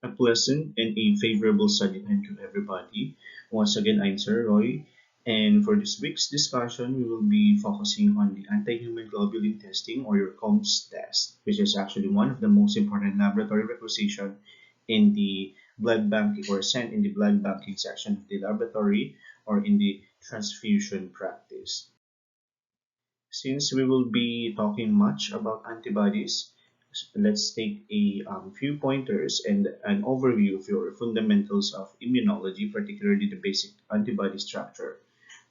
A pleasant and a favorable study time to everybody. Once again, I'm Sir Roy, and for this week's discussion, we will be focusing on the anti-human globulin testing or your COMS test, which is actually one of the most important laboratory requisition in the blood banking or sent in the blood banking section of the laboratory or in the transfusion practice. Since we will be talking much about antibodies, let's take a few pointers and an overview of your fundamentals of immunology, particularly the basic antibody structure.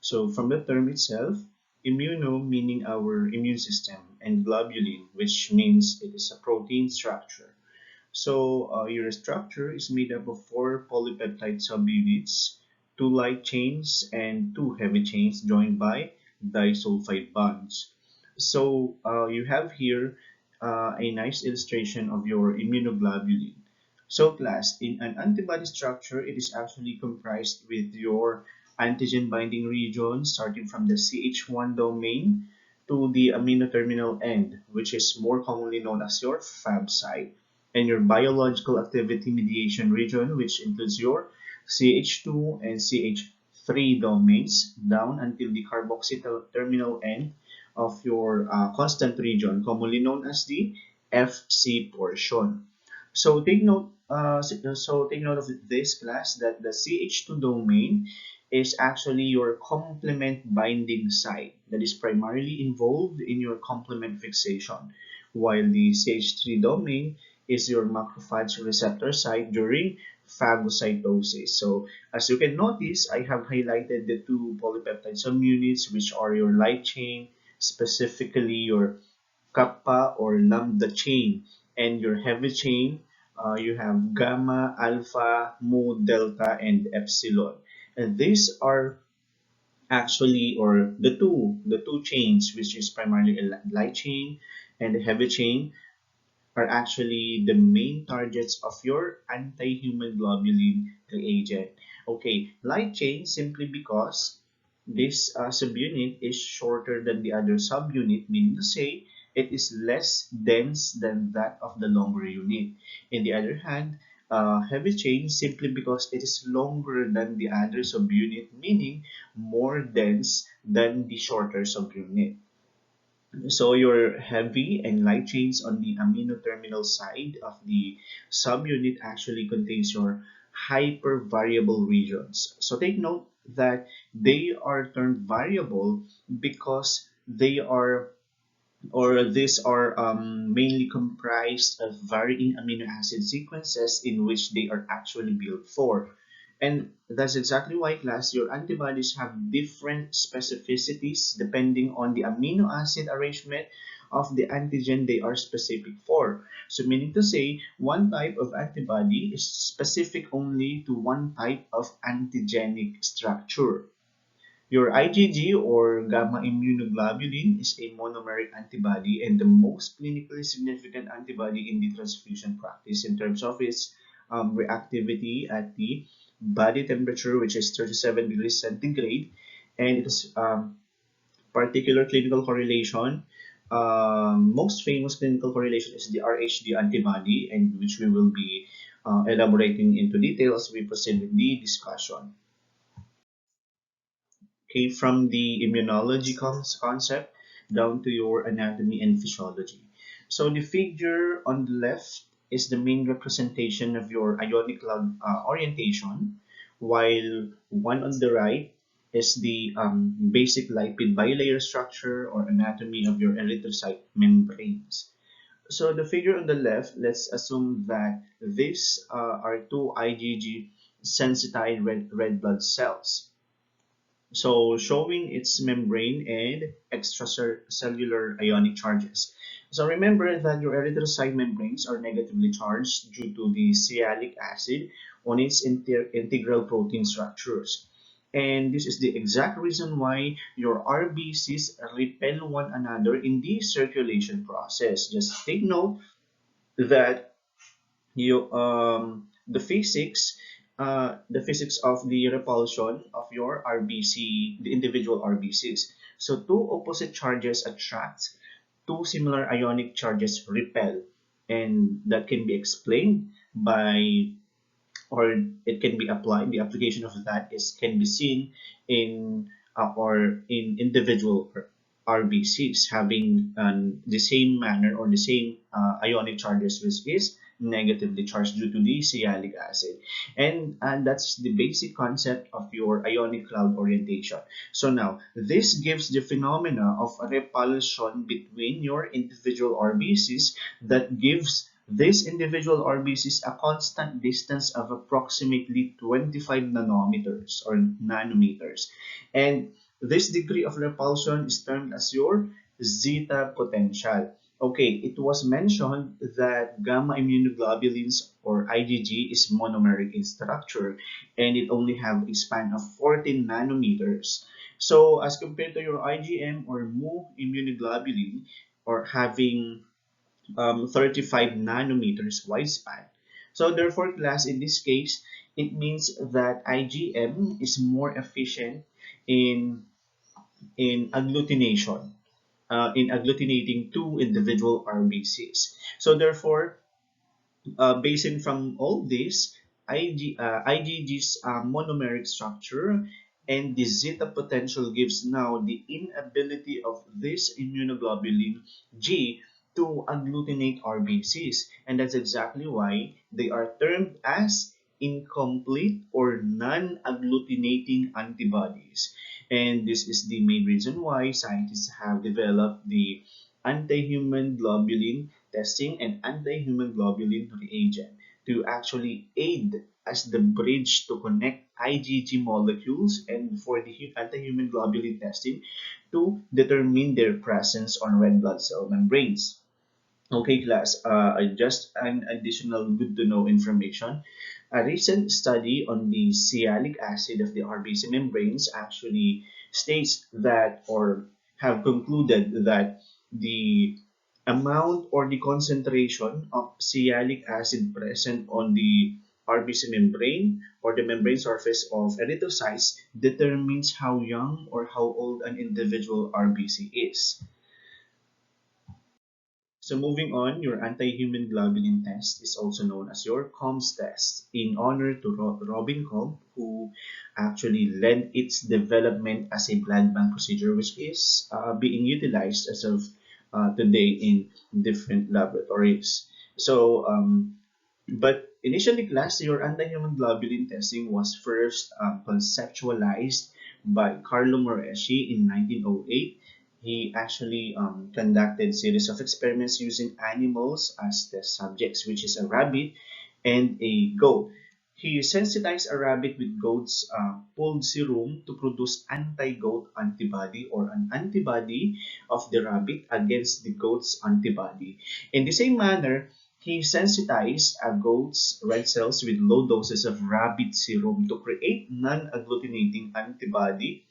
So from the term itself, immuno meaning our immune system, and globulin, which means it is a protein structure. So your structure is made up of four polypeptide subunits, two light chains and two heavy chains joined by disulfide bonds. So you have here a nice illustration of your immunoglobulin. So class, in an antibody structure, it is actually comprised with your antigen binding region starting from the CH1 domain to the amino terminal end, which is more commonly known as your Fab site, and your biological activity mediation region, which includes your CH2 and CH3 domains down until the carboxy terminal end of your constant region, commonly known as the FC portion. So take note of this class that the CH2 domain is actually your complement binding site that is primarily involved in your complement fixation, while the CH3 domain is your macrophage receptor site during phagocytosis. So as you can notice, I have highlighted the two polypeptide subunits, which are your light chain, specifically your kappa or lambda chain, and your heavy chain, you have gamma, alpha, mu, delta, and epsilon. And these are actually, or the two chains, which is primarily a light chain and a heavy chain, are actually the main targets of your anti-human globulin reagent. Okay, light chain simply because this subunit is shorter than the other subunit, meaning to say it is less dense than that of the longer unit. In the other hand, heavy chain simply because it is longer than the other subunit, meaning more dense than the shorter subunit. So your heavy and light chains on the amino terminal side of the subunit actually contains your hypervariable regions. So take note that they are termed variable because they are or these are mainly comprised of varying amino acid sequences in which they are actually built for. And that's exactly why, class, your antibodies have different specificities depending on the amino acid arrangement of the antigen they are specific for. So meaning to say, one type of antibody is specific only to one type of antigenic structure. Your IgG or gamma immunoglobulin is a monomeric antibody and the most clinically significant antibody in the transfusion practice in terms of its reactivity at the body temperature, which is 37 degrees centigrade, and its particular clinical correlation. Most famous clinical correlation is the RHD antibody, and which we will be elaborating into detail as we proceed with the discussion. Okay, from the immunology concept down to your anatomy and physiology. So the figure on the left is the main representation of your ionic orientation, while one on the right is the basic lipid bilayer structure or anatomy of your erythrocyte membranes. So the figure on the left, let's assume that these are two IgG sensitized red blood cells. So showing its membrane and extracellular ionic charges. So remember that your erythrocyte membranes are negatively charged due to the sialic acid on its integral protein structures. And this is the exact reason why your RBCs repel one another in the circulation process. Just take note that the physics of the repulsion of your RBC, the individual RBCs. So two opposite charges attract, two similar ionic charges repel, and that can be explained by or it can be applied. The application of that is can be seen in or in individual RBCs having the same manner or the same ionic charges, which is negatively charged due to the sialic acid. And that's the basic concept of your ionic cloud orientation. So now, this gives the phenomena of repulsion between your individual RBCs that gives these individual RBCs a constant distance of approximately 25 nanometers or nanometers. And this degree of repulsion is termed as your zeta potential. Okay, it was mentioned that gamma immunoglobulins or IgG is monomeric in structure and it only have a span of 14 nanometers. So as compared to your IgM or mu immunoglobulin or having 35 nanometers widespan. So therefore, class, in this case, it means that IgM is more efficient in in agglutination, in agglutinating two individual RBCs. So therefore, basing from all this, IgG's monomeric structure and the zeta potential gives now the inability of this immunoglobulin G to agglutinate RBCs. And that's exactly why they are termed as incomplete or non-agglutinating antibodies. And this is the main reason why scientists have developed the anti-human globulin testing and anti-human globulin reagent to actually aid as the bridge to connect IgG molecules and for the anti-human globulin testing to determine their presence on red blood cell membranes. Okay, class, just an additional good to know information. A recent study on the sialic acid of the RBC membranes actually states that or have concluded that the amount or the concentration of sialic acid present on the RBC membrane or the membrane surface of erythrocytes determines how young or how old an individual RBC is. So moving on, your anti-human globulin test is also known as your COMS test in honor to Robin Comb, who actually led its development as a blood bank procedure, which is being utilized as of today in different laboratories. So, but initially, class, your anti-human globulin testing was first conceptualized by Carlo Moreschi in 1908. He actually conducted series of experiments using animals as test subjects, which is a rabbit and a goat. He sensitized a rabbit with goat's pulled serum to produce anti-goat antibody or an antibody of the rabbit against the goat's antibody. In the same manner, he sensitized a goat's red cells with low doses of rabbit serum to create non-agglutinating antibody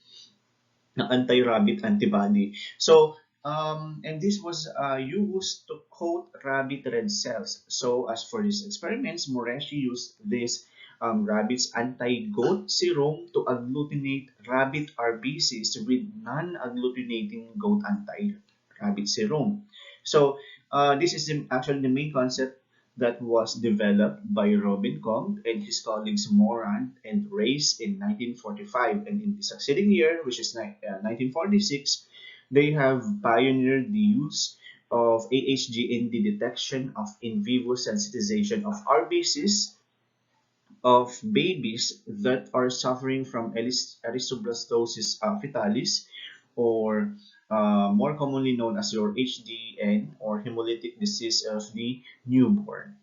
na anti-rabbit antibody. So, and this was used to coat rabbit red cells. So, as for these experiments, Moreschi used this rabbit's anti-goat serum to agglutinate rabbit RBCs with non-agglutinating goat anti-rabbit serum. So, this is actually the main concept that was developed by Robin Combe and his colleagues Morant and Race in 1945. And in the succeeding year, which is 1946, they have pioneered the use of AHG in the detection of in vivo sensitization of RBCs of babies that are suffering from erythroblastosis fetalis or more commonly known as your HDN or hemolytic disease of the newborn.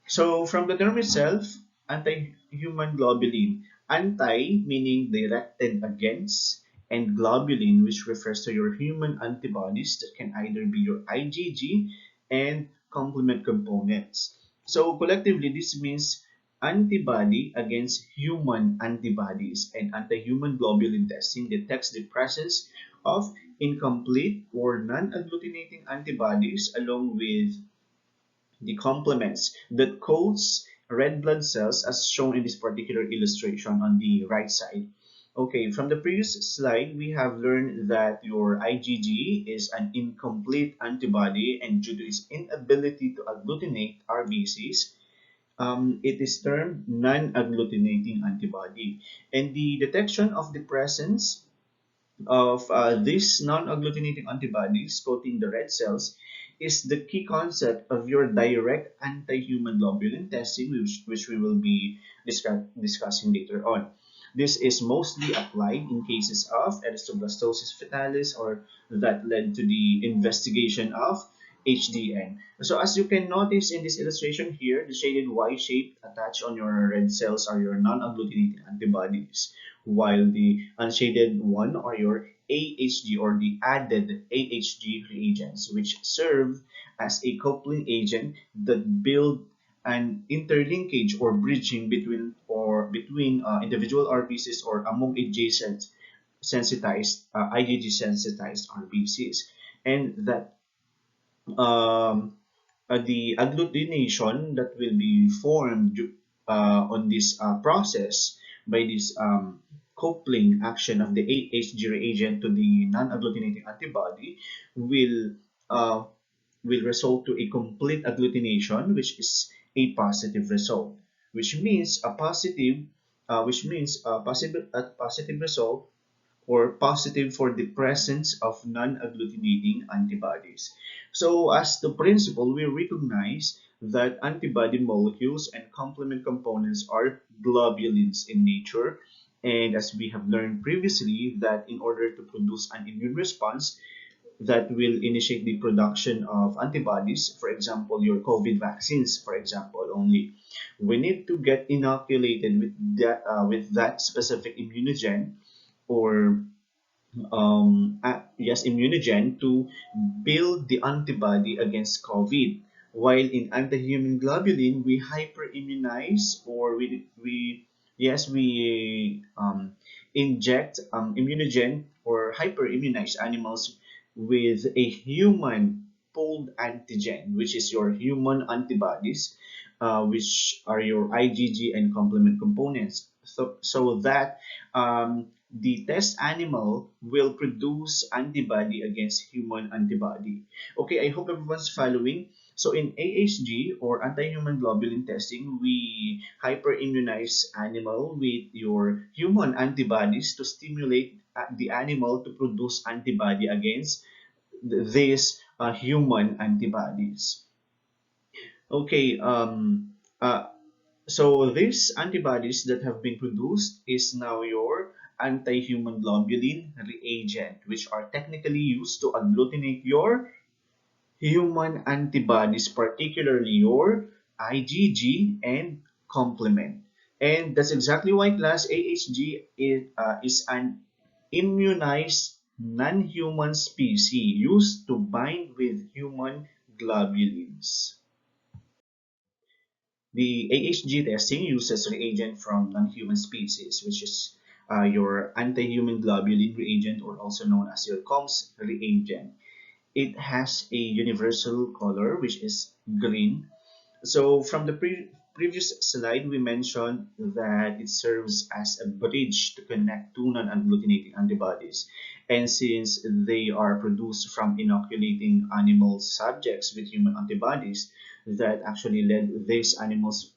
So from the term itself, anti-human globulin, anti meaning directed against, and globulin, which refers to your human antibodies that can either be your IgG and complement components. So collectively, this means antibody against human antibodies, and anti-human globulin testing detects the presence of incomplete or non-agglutinating antibodies along with the complements that coats red blood cells as shown in this particular illustration on the right side. Okay, from the previous slide, we have learned that your IgG is an incomplete antibody and due to its inability to agglutinate RBCs, It is termed non-agglutinating antibody. And the detection of the presence of these non-agglutinating antibodies coating the red cells is the key concept of your direct anti-human globulin testing, which we will be discussing later on. This is mostly applied in cases of erythroblastosis fetalis or that led to the investigation of HDN. So as you can notice in this illustration here, the shaded Y shape attached on your red cells are your non-agglutinating antibodies, while the unshaded one are your AHG or the added AHG reagents, which serve as a coupling agent that build an interlinkage or bridging between individual RBCs or among adjacent sensitized IgG sensitized RBCs, and that the agglutination that will be formed on this process by this coupling action of the AHG reagent to the non-agglutinating antibody will uh, will result to a complete agglutination, which is a positive result, which means a positive result or positive for the presence of non-agglutinating antibodies. So as the principle, we recognize that antibody molecules and complement components are globulins in nature. And as we have learned previously, that in order to produce an immune response that will initiate the production of antibodies, for example, your COVID vaccines, for example, only, we need to get inoculated with that specific immunogen or yes, immunogen to build the antibody against COVID. While in antihuman globulin, we hyperimmunize or we inject immunogen or hyperimmunize animals with a human pooled antigen, which is your human antibodies, which are your IgG and complement components. So that the test animal will produce antibody against human antibody. Okay, I hope everyone's following. So in AHG or anti-human globulin testing, we hyperimmunize animal with your human antibodies to stimulate the animal to produce antibody against these human antibodies. Okay, so these antibodies that have been produced is now your anti-human globulin reagent, which are technically used to agglutinate your human antibodies, particularly your IgG and complement. And that's exactly why class AHG is an immunized non-human species used to bind with human globulins. The AHG testing uses reagent from non-human species, which is your anti-human globulin reagent, or also known as your COMS reagent. It has a universal color, which is green. So from the previous slide, we mentioned that it serves as a bridge to connect two non-agglutinating antibodies. And since they are produced from inoculating animal subjects with human antibodies, that actually led these animals'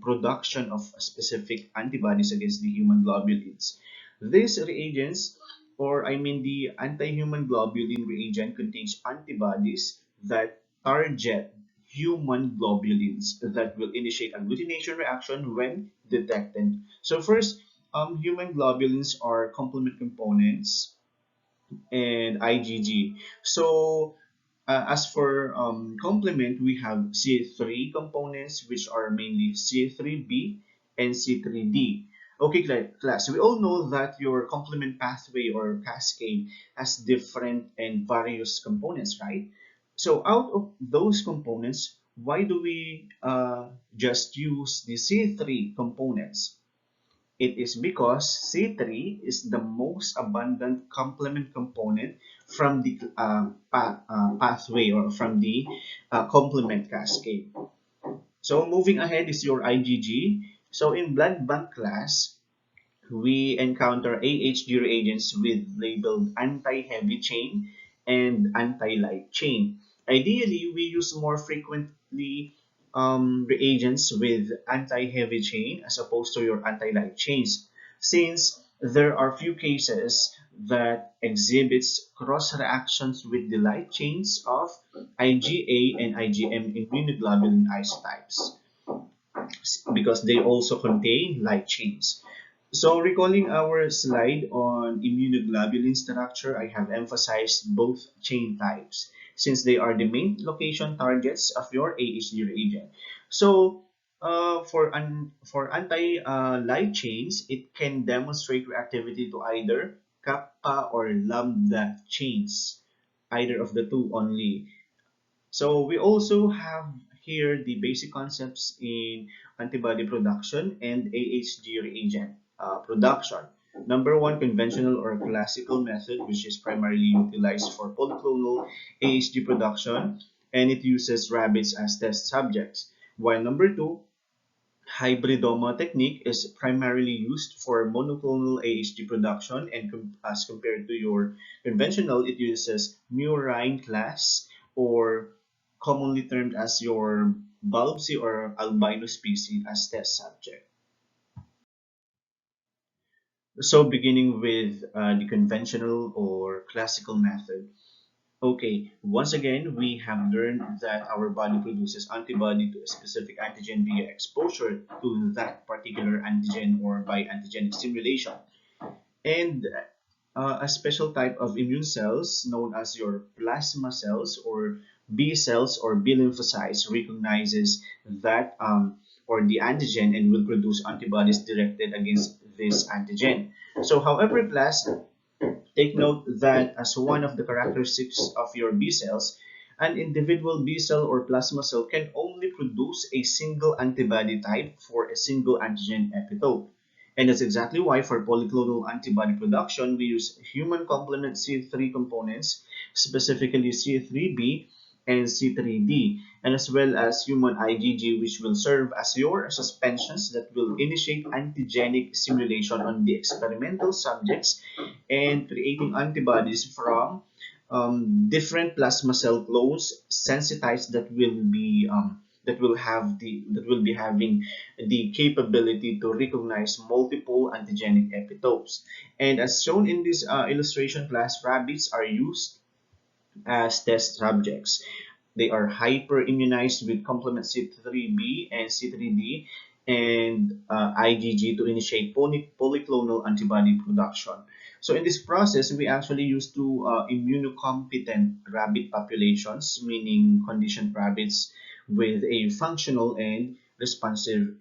production of specific antibodies against the human globulins. These reagents, or I mean the anti-human globulin reagent, contains antibodies that target human globulins that will initiate agglutination reaction when detected. So first, human globulins are complement components and IgG. So as for complement, we have C3 components, which are mainly C3b and C3d. Okay, class, we all know that your complement pathway or cascade has different and various components, right? So out of those components, why do we just use the C3 components? It is because C3 is the most abundant complement component from the pathway or from the complement cascade. So moving ahead is your IgG. So in blood bank class, we encounter AHG reagents with labeled anti-heavy chain and anti-light chain. Ideally, we use more frequently reagents with anti-heavy chain as opposed to your anti-light chains, since there are few cases that exhibits cross reactions with the light chains of IgA and IgM immunoglobulin isotypes because they also contain light chains. So recalling our slide on immunoglobulin structure, I have emphasized both chain types since they are the main location targets of your AHD reagent. So for anti-light chains, it can demonstrate reactivity to either kappa or lambda chains, either of the two only. So we also have here the basic concepts in antibody production and AHG reagent production. Number one, conventional or classical method, which is primarily utilized for polyclonal AHG production, and it uses rabbits as test subjects. While number two, hybridoma technique is primarily used for monoclonal AHG production, and as compared to your conventional, it uses murine class, or commonly termed as your bulbs or albino species as test subject. So beginning with the conventional or classical method. Okay, once again, we have learned that our body produces antibody to a specific antigen via exposure to that particular antigen or by antigenic stimulation. And a special type of immune cells known as your plasma cells or B cells or B lymphocytes recognizes that or the antigen and will produce antibodies directed against this antigen. So however, class, take note that as one of the characteristics of your B cells, an individual B cell or plasma cell can only produce a single antibody type for a single antigen epitope. And that's exactly why for polyclonal antibody production, we use human complement C3 components, specifically C3b and C3d, and as well as human IgG, which will serve as your suspensions that will initiate antigenic simulation on the experimental subjects and creating antibodies from different plasma cell clones sensitized that will be having the capability to recognize multiple antigenic epitopes. And as shown in this illustration class, rabbits are used as test subjects. They are hyperimmunized with complement C3b and C3d and IgG to initiate polyclonal antibody production. So in this process, we actually use two immunocompetent rabbit populations, meaning conditioned rabbits with a functional and responsive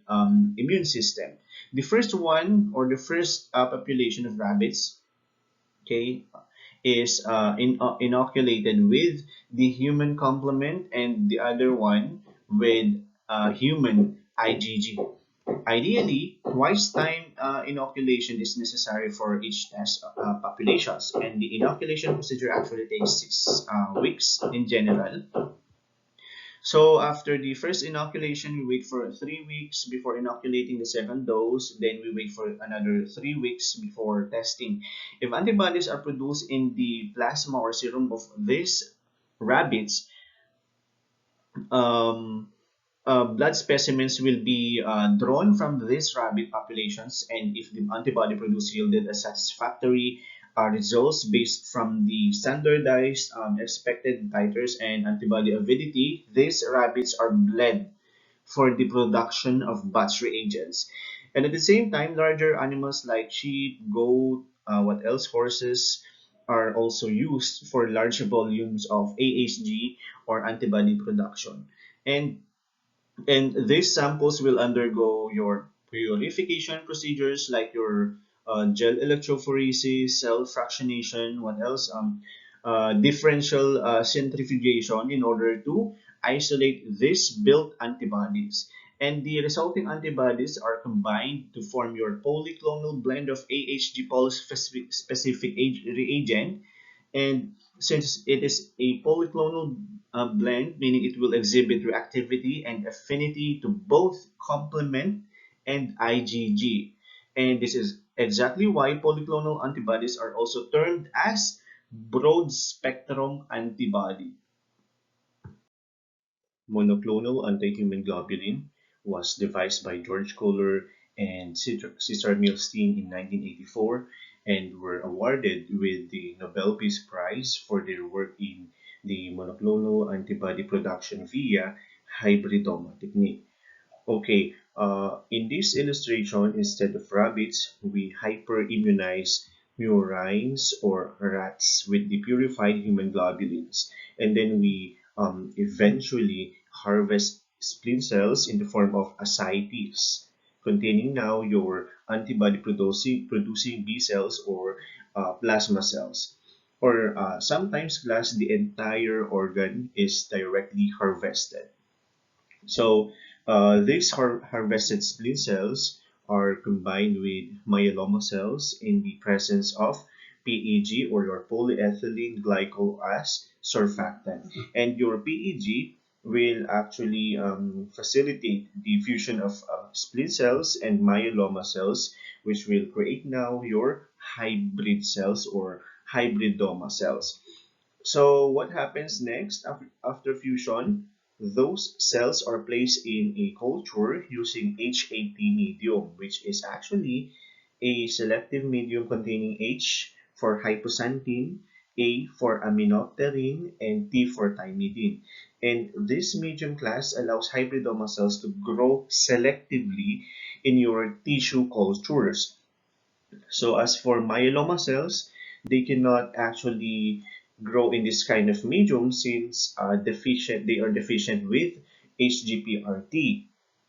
immune system. The first one, or the first population of rabbits, okay, is inoculated with the human complement and the other one with human IgG. Ideally, twice time inoculation is necessary for each test populations, and the inoculation procedure actually takes 6 weeks in general. So after the first inoculation, we wait for 3 weeks before inoculating the second dose. Then we wait for another 3 weeks before testing. If antibodies are produced in the plasma or serum of these rabbits, um, blood specimens will be drawn from these rabbit populations, and if the antibody produced yielded a satisfactory results based from the standardized expected titers and antibody avidity, these rabbits are bled for the production of batch reagents. And at the same time, larger animals like sheep, goat, what else, horses, are also used for large volumes of AHG or antibody production. And and these samples will undergo your purification procedures like your gel electrophoresis, cell fractionation, what else? Differential centrifugation in order to isolate these built antibodies. And the resulting antibodies are combined to form your polyclonal blend of AHG polyspecific reagent, and since it is a polyclonal blend, meaning it will exhibit reactivity and affinity to both complement and IgG. And this is exactly why polyclonal antibodies are also termed as broad spectrum antibody. monoclonal antihuman globulin was devised by George Kohler and Cesar Milstein in 1984 and were awarded with the Nobel Peace Prize for their work in the monoclonal antibody production via hybridoma technique. Okay, in this illustration, instead of rabbits, we hyperimmunize murines or rats with the purified human globulins. And then we eventually harvest spleen cells in the form of ascites, containing now your antibody producing B cells or plasma cells. Or sometimes glass, the entire organ is directly harvested. So these harvested spleen cells are combined with myeloma cells in the presence of PEG or your polyethylene glycol as surfactant. And your PEG will actually facilitate the fusion of spleen cells and myeloma cells, which will create now your hybrid cells or hybridoma cells. So what happens next after fusion? Those cells are placed in a culture using H80 medium, which is actually a selective medium containing H for hypoxanthine, A for aminopterin, and T for thymidine. And this medium class allows hybridoma cells to grow selectively in your tissue cultures. So as for myeloma cells, they cannot actually grow in this kind of medium since they are deficient with HGPRT.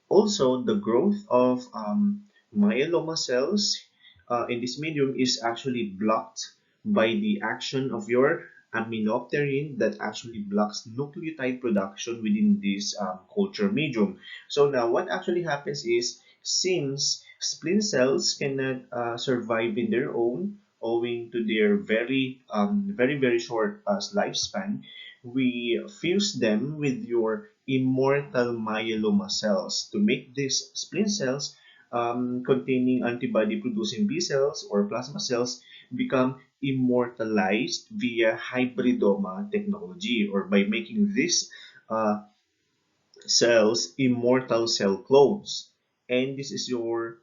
Also, the growth of myeloma cells in this medium is actually blocked by the action of your aminopterin that actually blocks nucleotide production within this culture medium. So now what actually happens is since spleen cells cannot survive in their own owing to their very short lifespan, we fuse them with your immortal myeloma cells to make these spleen cells containing antibody producing B cells or plasma cells become immortalized via hybridoma technology or by making this uh, cells immortal cell clones. And this is your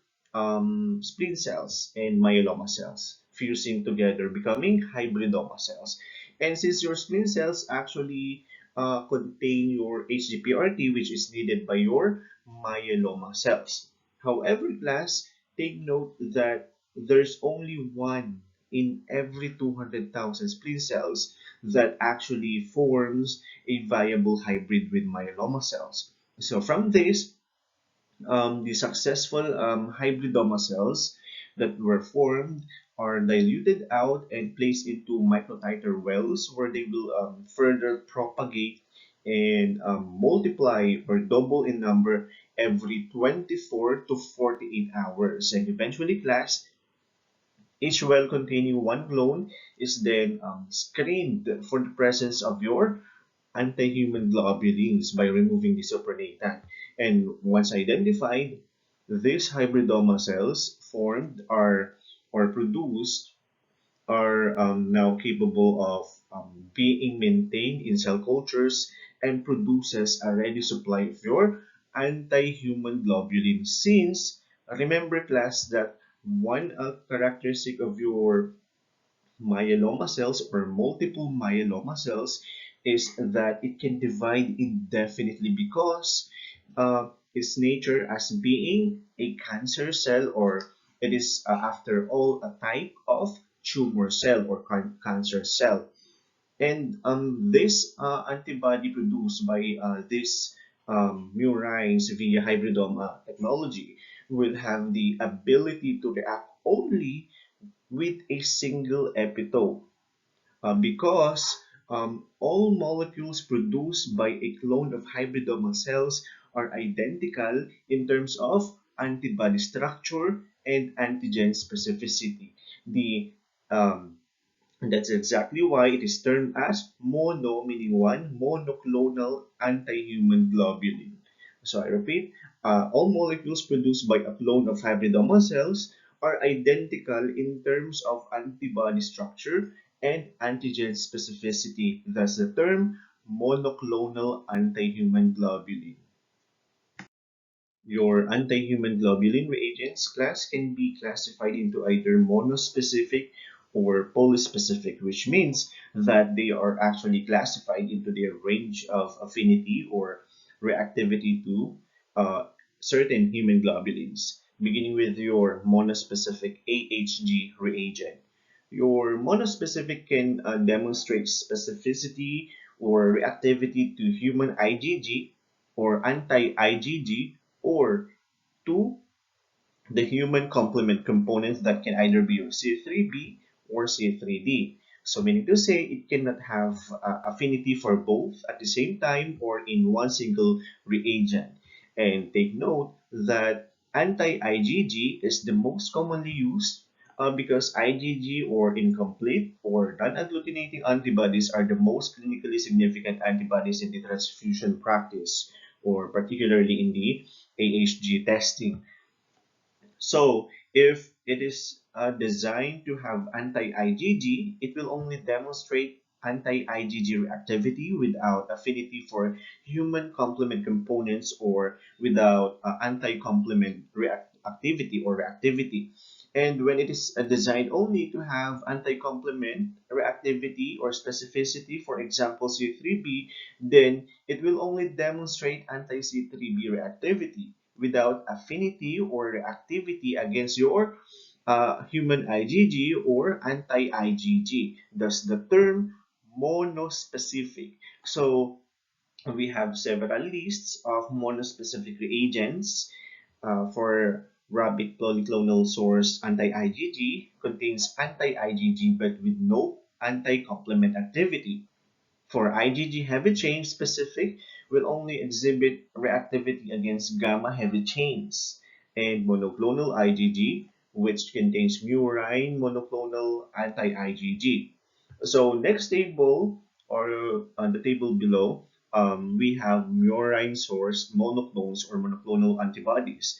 spleen cells and myeloma cells fusing together, becoming hybridoma cells. And since your spleen cells actually contain your HGPRT, which is needed by your myeloma cells. However, class, take note that there's only one in every 200,000 spleen cells that actually forms a viable hybrid with myeloma cells. So from this, the successful hybridoma cells that were formed are diluted out and placed into microtiter wells where they will further propagate and multiply or double in number every 24 to 48 hours. And eventually, class, each well containing one clone is then screened for the presence of your antihuman globulins by removing the supernatant. And once identified, these hybridoma cells formed are or produced are now capable of being maintained in cell cultures and produces a ready supply of your anti-human globulin. Since, remember class, that one characteristic of your myeloma cells or multiple myeloma cells is that it can divide indefinitely because its nature as being a cancer cell or it is after all a type of tumor cell or cancer cell. And this antibody produced by this murines via hybridoma technology will have the ability to react only with a single epitope because all molecules produced by a clone of hybridoma cells are identical in terms of antibody structure and antigen specificity. The that's exactly why it is termed as mono, meaning one monoclonal anti-human globulin. So I repeat, all molecules produced by a clone of hybridoma cells are identical in terms of antibody structure and antigen specificity. Thus, the term monoclonal antihuman globulin. Your anti-human globulin reagents class can be classified into either monospecific or polyspecific, which means that they are actually classified into their range of affinity or reactivity to uh, certain human globulins, beginning with your monospecific AHG reagent. Your monospecific can demonstrate specificity or reactivity to human IgG or anti-IgG or to the human complement components that can either be C3b or C3d. So meaning to say it cannot have affinity for both at the same time or in one single reagent. And take note that anti-IgG is the most commonly used because IgG or incomplete or non-agglutinating antibodies are the most clinically significant antibodies in the transfusion practice, or particularly in the AHG testing. So if it is designed to have anti-IgG, it will only demonstrate anti-IgG reactivity without affinity for human complement components or without anti-complement reactivity or reactivity. And when it is designed only to have anti-complement reactivity or specificity, for example, C3b, then it will only demonstrate anti-C3b reactivity without affinity or reactivity against your human IgG or anti-IgG. Thus, the term monospecific. So, we have several lists of monospecific reagents for rabbit polyclonal source anti-IgG contains anti-IgG but with no anti-complement activity. For IgG heavy chain specific, will only exhibit reactivity against gamma heavy chains. And monoclonal IgG, which contains murine monoclonal anti-IgG. So next table, or on the table below, we have murine source monoclones or monoclonal antibodies.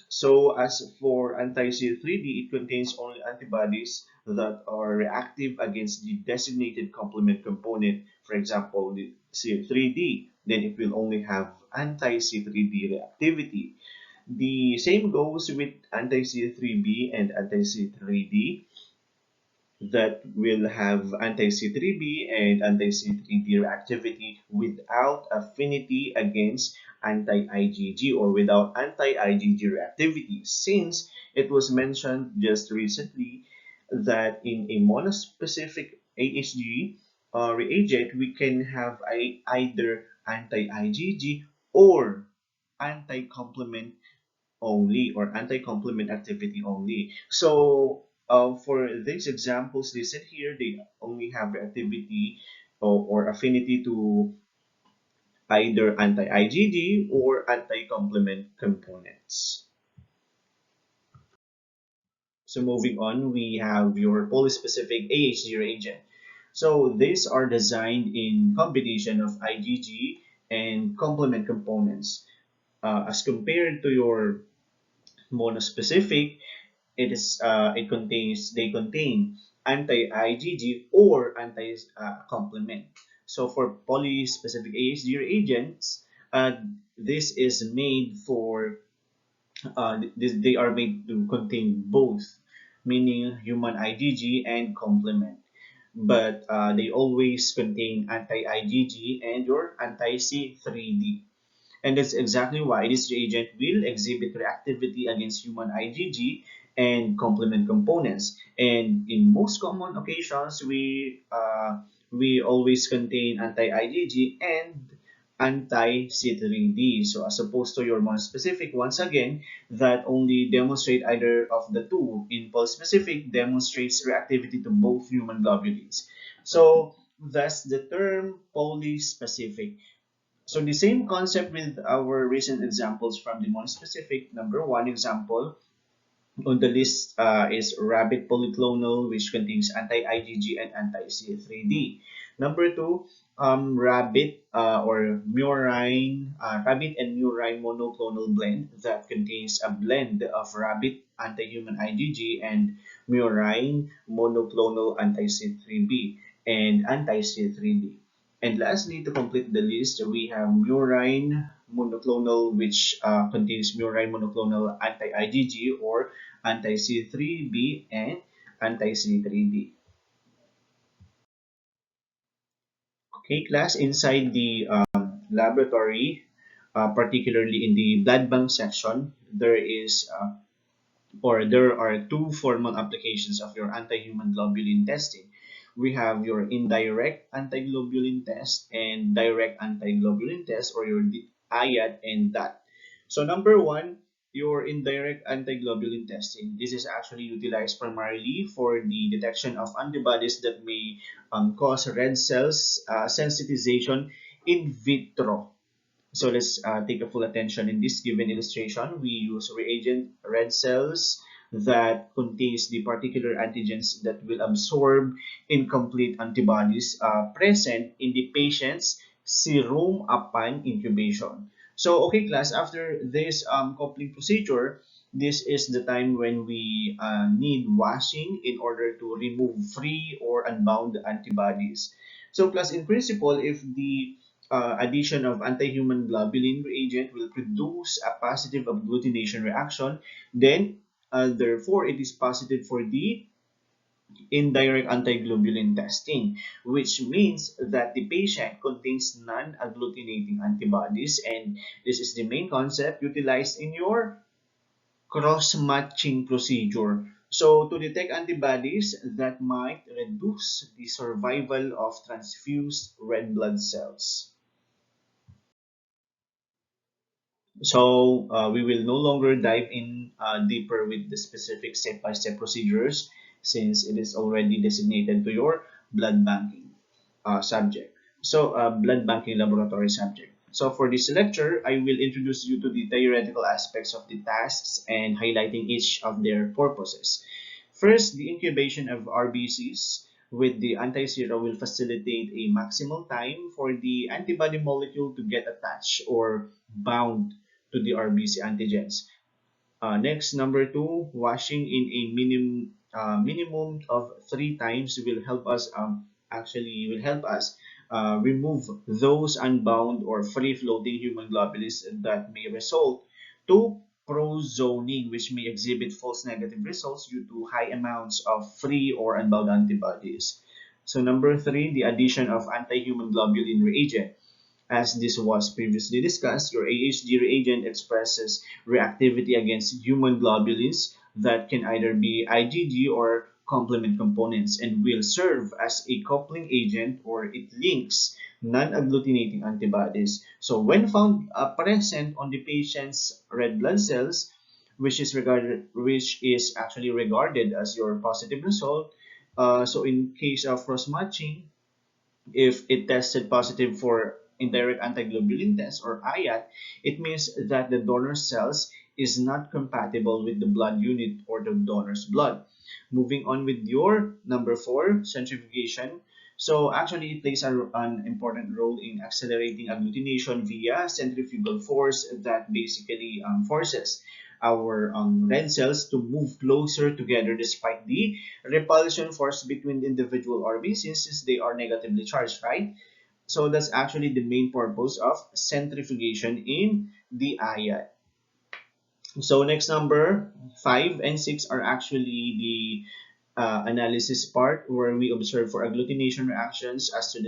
So as for anti-C3d, it contains only antibodies that are reactive against the designated complement component, for example, the C3d, then it will only have anti-C3d reactivity. The same goes with anti-C3b and anti-C3d that will have anti-C3b and anti-C3d reactivity without affinity against anti-IgG or without anti-IgG reactivity, since it was mentioned just recently that in a monospecific AHG reagent, we can have either anti-IgG or anti-complement only or anti-complement activity only. So for these examples listed here, they only have reactivity or affinity to either anti-IgG or anti-complement components. So moving on, we have your polyspecific AHG reagent. So these are designed in combination of IgG and complement components. As compared to your monospecific, they contain anti-IgG or anti-complement. So for polyspecific AHG reagents, this is made for they are made to contain both, meaning human IgG and complement. But they always contain anti-IgG and your anti-C3d. And that's exactly why this reagent will exhibit reactivity against human IgG and complement components. And in most common occasions, we always contain anti-IgG and anti-C3d. So as opposed to your monospecific, once again, that only demonstrate either of the two. In polyspecific, demonstrates reactivity to both human globulins. So thus the term polyspecific. So the same concept with our recent examples from the monospecific. Number one example on the list is rabbit polyclonal, which contains anti-IgG and anti-C3d. Number two, rabbit or murine, rabbit and murine monoclonal blend that contains a blend of rabbit anti-human IgG and murine monoclonal anti-C3b and anti-C3d. And lastly, to complete the list, we have murine monoclonal, which contains murine monoclonal anti-IgG or anti-C3b and anti-C3d. Okay, class, inside the laboratory, particularly in the blood bank section, there are two formal applications of your anti-human globulin testing. We have your indirect anti-globulin test and direct anti-globulin test, or your IAT and DAT. So number one, your indirect anti-globulin testing. This is actually utilized primarily for the detection of antibodies that may cause red cells sensitization in vitro. So let's take a full attention in this given illustration. We use reagent red cells that contains the particular antigens that will absorb incomplete antibodies present in the patient's serum upon incubation. So, okay, class, after this coupling procedure, this is the time when we need washing in order to remove free or unbound antibodies. So, class, in principle, if the addition of anti-human globulin reagent will produce a positive agglutination reaction, then therefore it is positive for the indirect antiglobulin testing, which means that the patient contains non-agglutinating antibodies, and this is the main concept utilized in your cross-matching procedure. So to detect antibodies that might reduce the survival of transfused red blood cells. So we will no longer dive in deeper with the specific step-by-step procedures since it is already designated to your blood banking subject. So blood banking laboratory subject. So for this lecture, I will introduce you to the theoretical aspects of the tasks and highlighting each of their purposes. First, the incubation of RBCs with the anti-sera will facilitate a maximal time for the antibody molecule to get attached or bound to the RBC antigens. Next, number two, washing in a minimum of 3 times will help us remove those unbound or free-floating human globulins that may result to prozoning, which may exhibit false negative results due to high amounts of free or unbound antibodies. So number three, the addition of anti-human globulin reagent. As this was previously discussed, your AHG reagent expresses reactivity against human globulins that can either be IgG or complement components and will serve as a coupling agent, or it links non-agglutinating antibodies. So when found present on the patient's red blood cells, which is actually regarded as your positive result. So in case of cross-matching, if it tested positive for indirect antiglobulin test or IAT, it means that the donor cells is not compatible with the blood unit or the donor's blood. Moving on with your number four, centrifugation. So actually, it plays an important role in accelerating agglutination via centrifugal force that basically forces our red cells to move closer together despite the repulsion force between the individual RBCs since they are negatively charged, right? So that's actually the main purpose of centrifugation in the IAT. So next, number 5 and 6 are actually the analysis part where we observe for agglutination reactions as to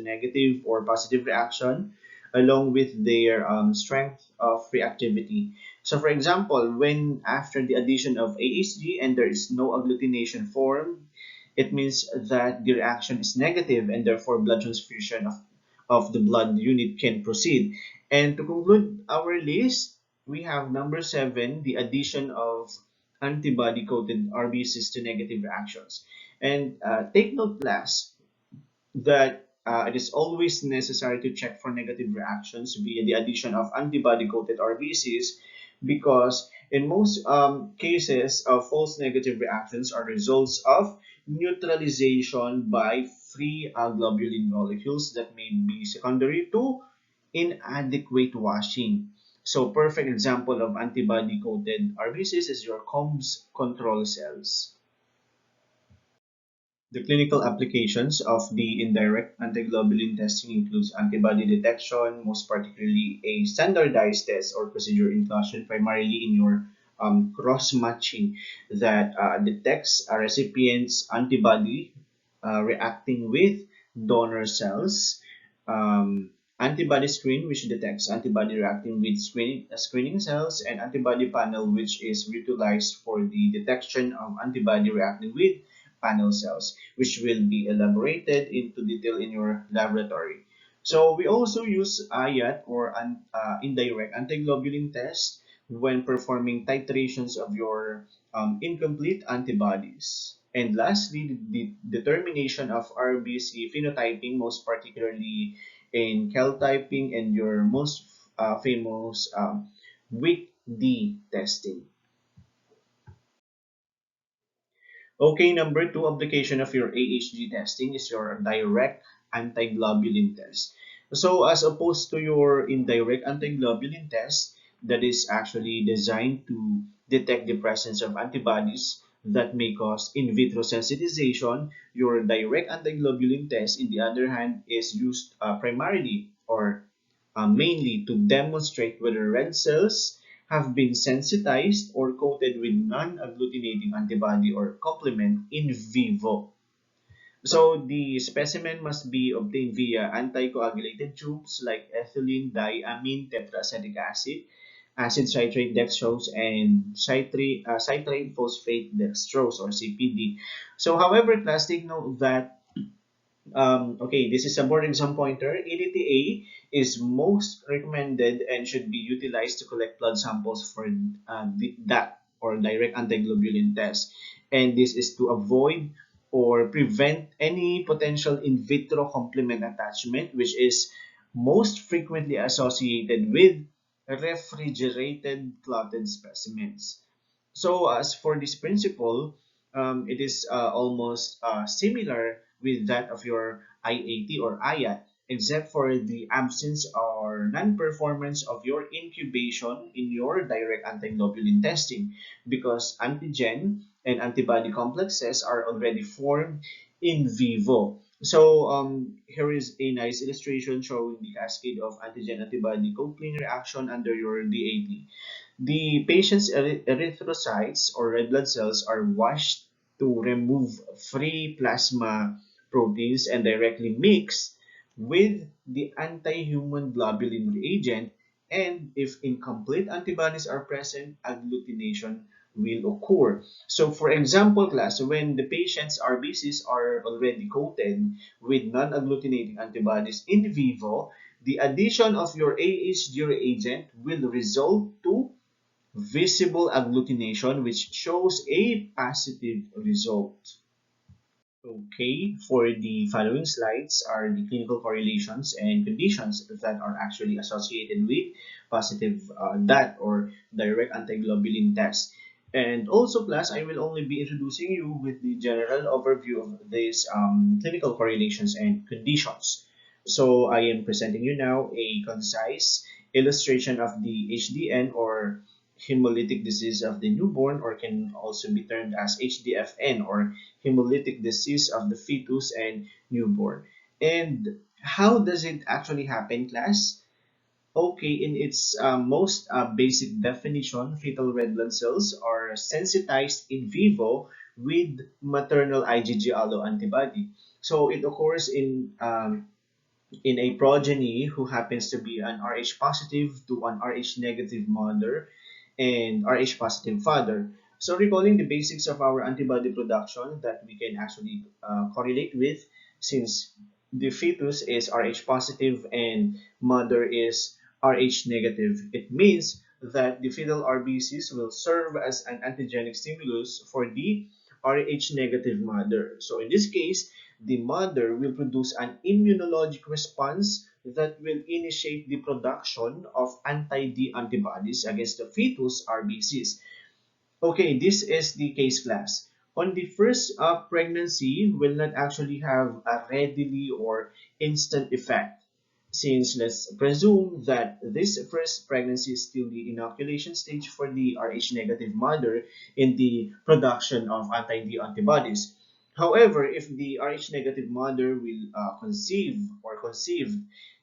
negative or positive reaction along with their strength of reactivity. So for example, when after the addition of AHG and there is no agglutination formed, it means that the reaction is negative and therefore blood transfusion of the blood unit can proceed. And to conclude our list, we have number 7, the addition of antibody-coated RBCs to negative reactions. And take note, class, that it is always necessary to check for negative reactions via the addition of antibody-coated RBCs because in most cases of false negative reactions are results of neutralization by free globulin molecules that may be secondary to inadequate washing. So perfect example of antibody-coated RBCs is your Combs control cells. The clinical applications of the indirect antiglobulin testing includes antibody detection, most particularly a standardized test or procedure inclusion, primarily in your cross-matching that detects a recipient's antibody reacting with donor cells. Antibody screen, which detects antibody reacting with screening cells, and antibody panel, which is utilized for the detection of antibody reacting with panel cells, which will be elaborated into detail in your laboratory. So we also use IAT or indirect antiglobulin test when performing titrations of your incomplete antibodies. And lastly, the determination of RBC phenotyping, most particularly in cell typing and your most famous weak D testing. Okay, number two application of your AHG testing is your direct antiglobulin test. So as opposed to your indirect antiglobulin test that is actually designed to detect the presence of antibodies that may cause in vitro sensitization, your direct antiglobulin test, in the other hand, is used primarily or mainly to demonstrate whether red cells have been sensitized or coated with non-agglutinating antibody or complement in vivo. So the specimen must be obtained via anticoagulated tubes like ethylene diamine tetraacetic acid, acid citrate dextrose, and citrate phosphate dextrose or CPD. So however, class, take note that okay, this is a board exam pointer. EDTA is most recommended and should be utilized to collect blood samples for that or direct antiglobulin test. And this is to avoid or prevent any potential in vitro complement attachment, which is most frequently associated with refrigerated clotted specimens. So as for this principle, it is almost similar with that of your IAT or IAT, except for the absence or non-performance of your incubation in your direct antiglobulin testing, because antigen and antibody complexes are already formed in vivo. So here is a nice illustration showing the cascade of antigen-antibody coupling reaction under your DAT. The patient's erythrocytes or red blood cells are washed to remove free plasma proteins and directly mixed with the anti-human globulin reagent, and if incomplete antibodies are present, agglutination will occur. So for example, class, when the patient's RBCs are already coated with non-agglutinating antibodies in vivo, the addition of your AHG reagent will result to visible agglutination, which shows a positive result. Okay, for the following slides are the clinical correlations and conditions that are actually associated with positive DAT or direct antiglobulin test. And also, class, I will only be introducing you with the general overview of these clinical correlations and conditions. So I am presenting you now a concise illustration of the HDN or hemolytic disease of the newborn, or can also be termed as HDFN or hemolytic disease of the fetus and newborn. And how does it actually happen, class? Okay, in its most basic definition, fetal red blood cells are sensitized in vivo with maternal IgG alloantibody. So it occurs in a progeny who happens to be an Rh positive to an Rh negative mother and Rh positive father. So recalling the basics of our antibody production that we can actually correlate with, since the fetus is Rh positive and mother is Rh negative, it means that the fetal RBCs will serve as an antigenic stimulus for the Rh negative mother. So in this case, the mother will produce an immunologic response that will initiate the production of anti-D antibodies against the fetus RBCs. Okay, this is the case, class. On the first pregnancy will not actually have a readily or instant effect, since let's presume that this first pregnancy is still the inoculation stage for the Rh negative mother in the production of anti-D antibodies. However, if the Rh negative mother will conceive or conceived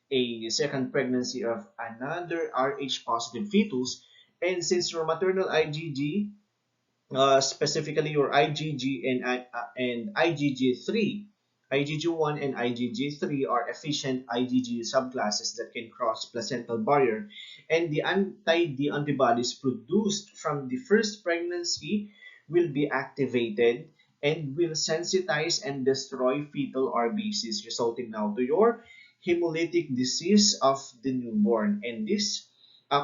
a second pregnancy of another Rh positive fetus, and since your maternal IgG, specifically your IgG and IgG3, IgG1 and IgG3 are efficient IgG subclasses that can cross placental barrier, and the anti-D antibodies produced from the first pregnancy will be activated and will sensitize and destroy fetal RBCs, resulting now to your hemolytic disease of the newborn. And this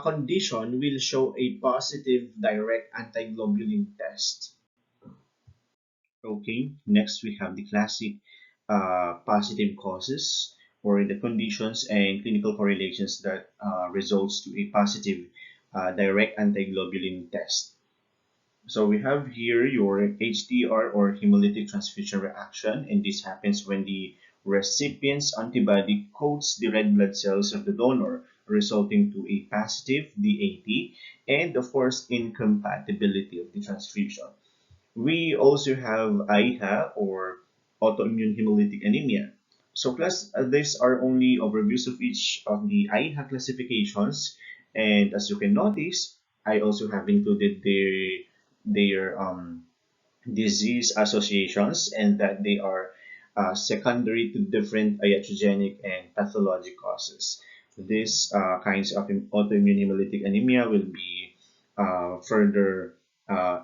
condition will show a positive direct antiglobulin test. Okay, next we have the classic positive causes or the conditions and clinical correlations that results to a positive direct antiglobulin test. So we have here your HTR or hemolytic transfusion reaction, and this happens when the recipient's antibody coats the red blood cells of the donor, resulting to a positive DAT and of course incompatibility of the transfusion. We also have AIHA or autoimmune hemolytic anemia. So class, these are only overviews of each of the AIHA classifications, and as you can notice, I also have included their disease associations and that they are secondary to different iatrogenic and pathologic causes. These kinds of autoimmune hemolytic anemia will be further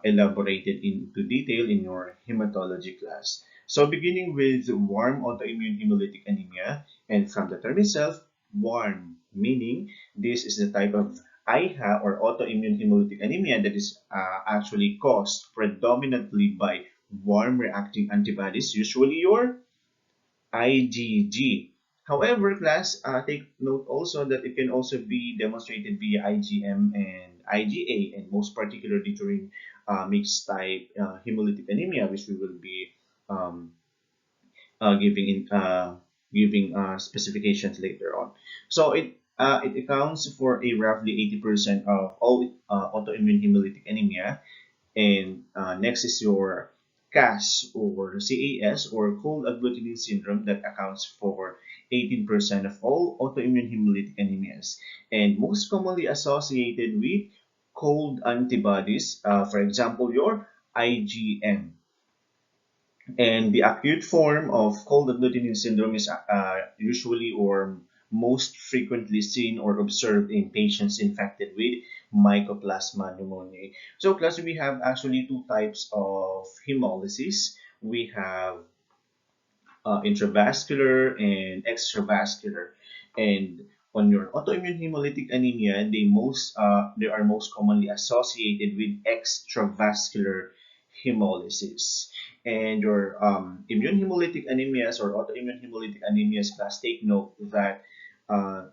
elaborated into detail in your hematology class. So beginning with warm autoimmune hemolytic anemia, and from the term itself, warm, meaning this is the type of AIHA or autoimmune hemolytic anemia that is actually caused predominantly by warm reacting antibodies, usually your IgG. However, class, take note also that it can also be demonstrated via IgM and IgA, and most particularly during mixed type hemolytic anemia, which we will be um, giving specifications later on. So it accounts for a roughly 80% of all autoimmune hemolytic anemia. And next is your CAS or CAS or cold agglutinin syndrome that accounts for 18% of all autoimmune hemolytic anemias, and most commonly associated with cold antibodies, for example, your IgM. And the acute form of cold agglutinin syndrome is usually or most frequently seen or observed in patients infected with Mycoplasma pneumoniae. So, class, we have actually two types of hemolysis. We have intravascular and extravascular. And on your autoimmune hemolytic anemia, they are most commonly associated with extravascular hemolysis. And your immune hemolytic anemias or autoimmune hemolytic anemias, class, take note that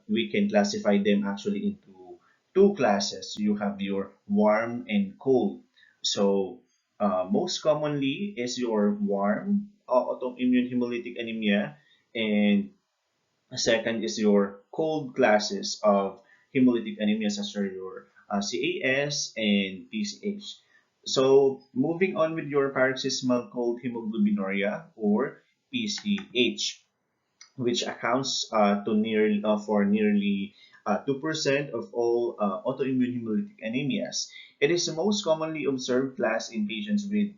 we can classify them actually into two classes. You have your warm and cold. So most commonly is your warm autoimmune hemolytic anemia, and second is your cold classes of hemolytic anemia, such as your CAS and PCH. So moving on with your paroxysmal cold hemoglobinuria or PCH, which accounts to nearly for nearly 2% of all autoimmune hemolytic anemias. It is most commonly observed class in patients with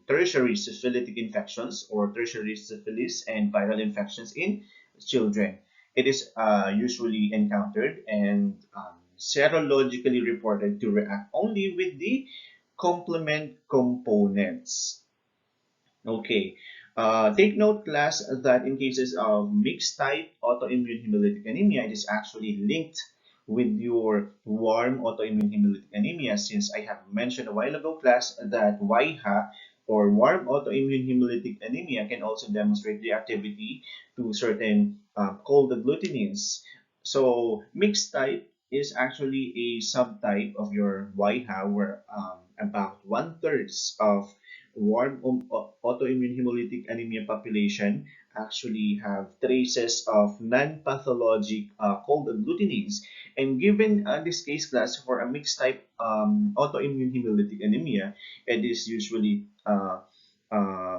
tertiary syphilitic infections or tertiary syphilis and viral infections in children. It is usually encountered and serologically reported to react only with the complement components. Okay. Take note, class, that in cases of mixed type autoimmune hemolytic anemia, it is actually linked with your warm autoimmune hemolytic anemia, since I have mentioned a while ago, class, that WIHA or warm autoimmune hemolytic anemia can also demonstrate reactivity to certain cold agglutinins. So mixed type is actually a subtype of your WIHA, where about one-third of warm autoimmune hemolytic anemia population actually have traces of non-pathologic cold agglutinins. And given this case, class, for a mixed type autoimmune hemolytic anemia, it is usually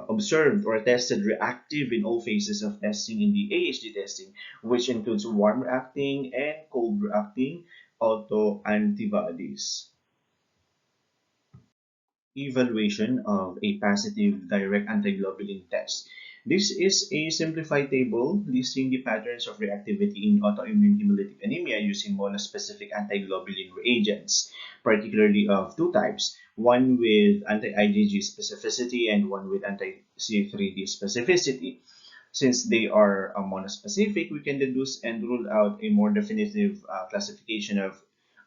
observed or tested reactive in all phases of testing in the AHG testing, which includes warm reacting and cold reacting autoantibodies. Evaluation of a positive direct antiglobulin test. This is a simplified table listing the patterns of reactivity in autoimmune hemolytic anemia using monospecific antiglobulin reagents, particularly of two types, one with anti-IgG specificity and one with anti-C3d specificity. Since they are monospecific, we can deduce and rule out a more definitive classification of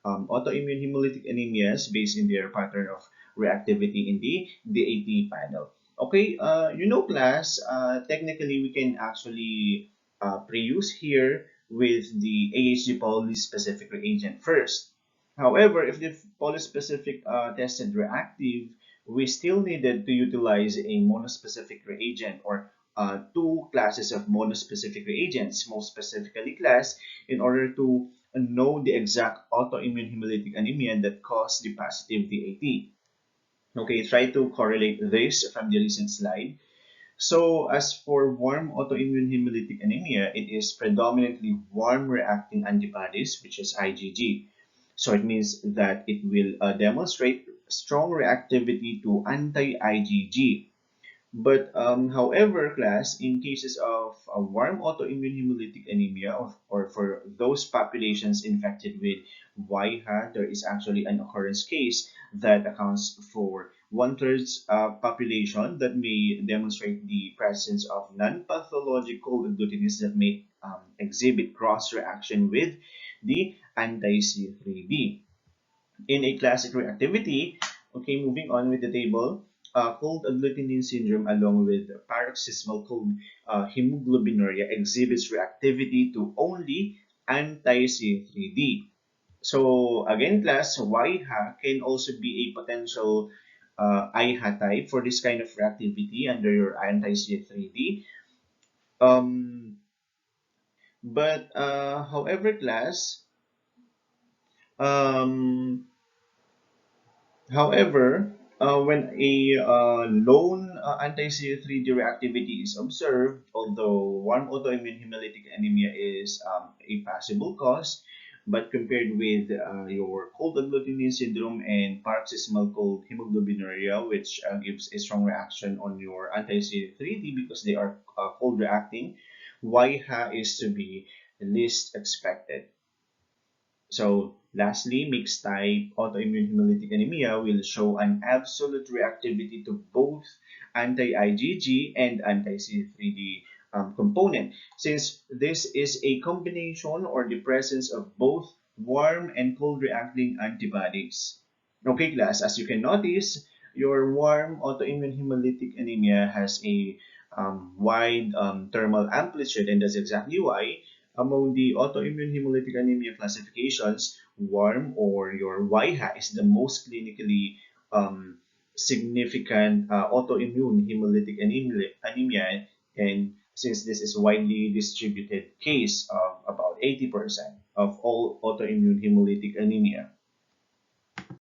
autoimmune hemolytic anemias based in their pattern of reactivity in the DAT panel. Okay, class, technically we can actually pre-use here with the AHG polyspecific reagent first. However, if the polyspecific tested reactive, we still needed to utilize a monospecific reagent or two classes of monospecific reagents, most specifically class, in order to know the exact autoimmune hemolytic anemia that caused the positive DAT. Okay, try to correlate this from the recent slide. So as for warm autoimmune hemolytic anemia, it is predominantly warm reacting antibodies, which is IgG. So it means that it will demonstrate strong reactivity to anti-IgG. But however, class, in cases of warm autoimmune hemolytic anemia or for those populations infected with WIHA, there is actually an occurrence case that accounts for one-third population that may demonstrate the presence of non-pathological agglutinin that may exhibit cross-reaction with the anti-C3d. In a classic reactivity, okay, moving on with the table, cold agglutinin syndrome along with paroxysmal cold hemoglobinuria exhibits reactivity to only anti-C3d. So again, class, YHA can also be a potential IHA type for this kind of reactivity under your anti-C3d. Um, but however, class, um, However, when a lone anti-CA3D reactivity is observed, although warm autoimmune hemolytic anemia is a possible cause, but compared with your cold agglutinin syndrome and paroxysmal cold hemoglobinuria, which gives a strong reaction on your anti-CA3D because they are cold reacting, YHA is to be least expected. So lastly, mixed type autoimmune hemolytic anemia will show an absolute reactivity to both anti-IgG and anti-C3d component. Since this is a combination or the presence of both warm and cold reacting antibodies. Okay, class, as you can notice, your warm autoimmune hemolytic anemia has a wide thermal amplitude, and that's exactly why among the autoimmune hemolytic anemia classifications, warm or your WIHA is the most clinically significant autoimmune hemolytic anemia, and since this is widely distributed case of about 80% of all autoimmune hemolytic anemia.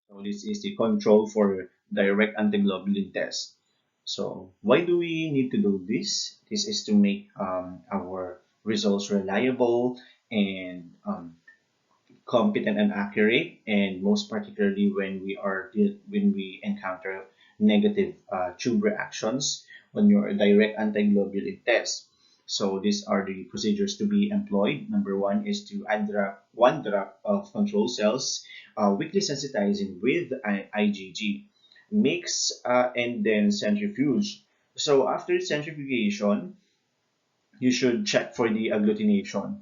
So this is the control for direct antiglobulin test. So why do we need to do this? This is to make our results reliable and competent and accurate, and most particularly when we encounter negative tube reactions on your direct antiglobulin test. So these are the procedures to be employed. Number one is to add one drop of control cells, weakly sensitizing with IgG, mix and then centrifuge. So after centrifugation, you should check for the agglutination.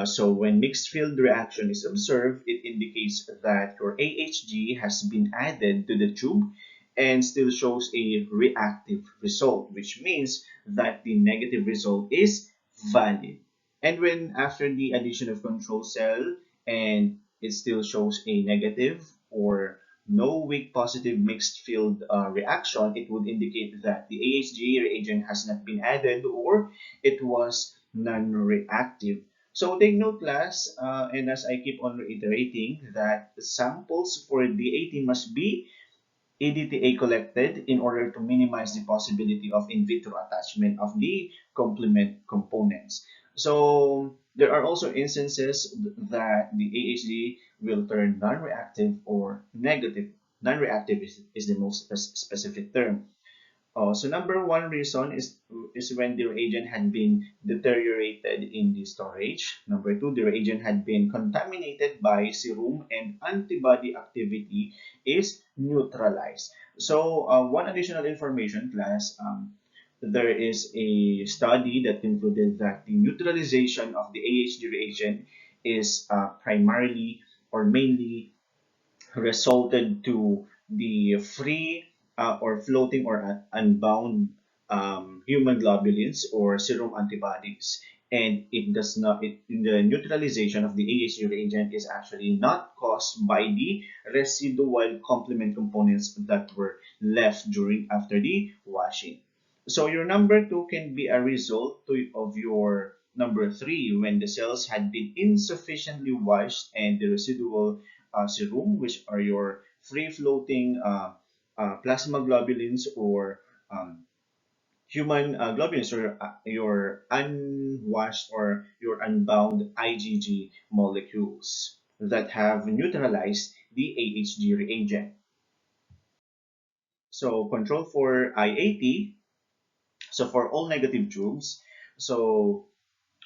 So when mixed field reaction is observed, it indicates that your AHG has been added to the tube and still shows a reactive result, which means that the negative result is valid. And when after the addition of control cell and it still shows a negative or no weak positive mixed field reaction, it would indicate that the AHG reagent has not been added or it was non-reactive. So take note, class, and as I keep on reiterating, that the samples for DAT must be EDTA collected in order to minimize the possibility of in vitro attachment of the complement components. So there are also instances that the AHG will turn non-reactive or negative. Non-reactive is the most specific term. So number one reason is when the reagent had been deteriorated in the storage. Number two, the reagent had been contaminated by serum and antibody activity is neutralized. So one additional information class, there is a study that concluded that the neutralization of the AHD reagent is primarily or mainly resulted to the free or floating or unbound human globulins or serum antibodies. And it does not, the neutralization of the AHU reagent is actually not caused by the residual complement components that were left during after the washing. So your number two can be a result of your number three when the cells had been insufficiently washed and the residual serum, which are your free-floating plasma globulins or human globulins, or your unwashed or your unbound IgG molecules that have neutralized the AHG reagent. So control for IAT. So for all negative tubes, so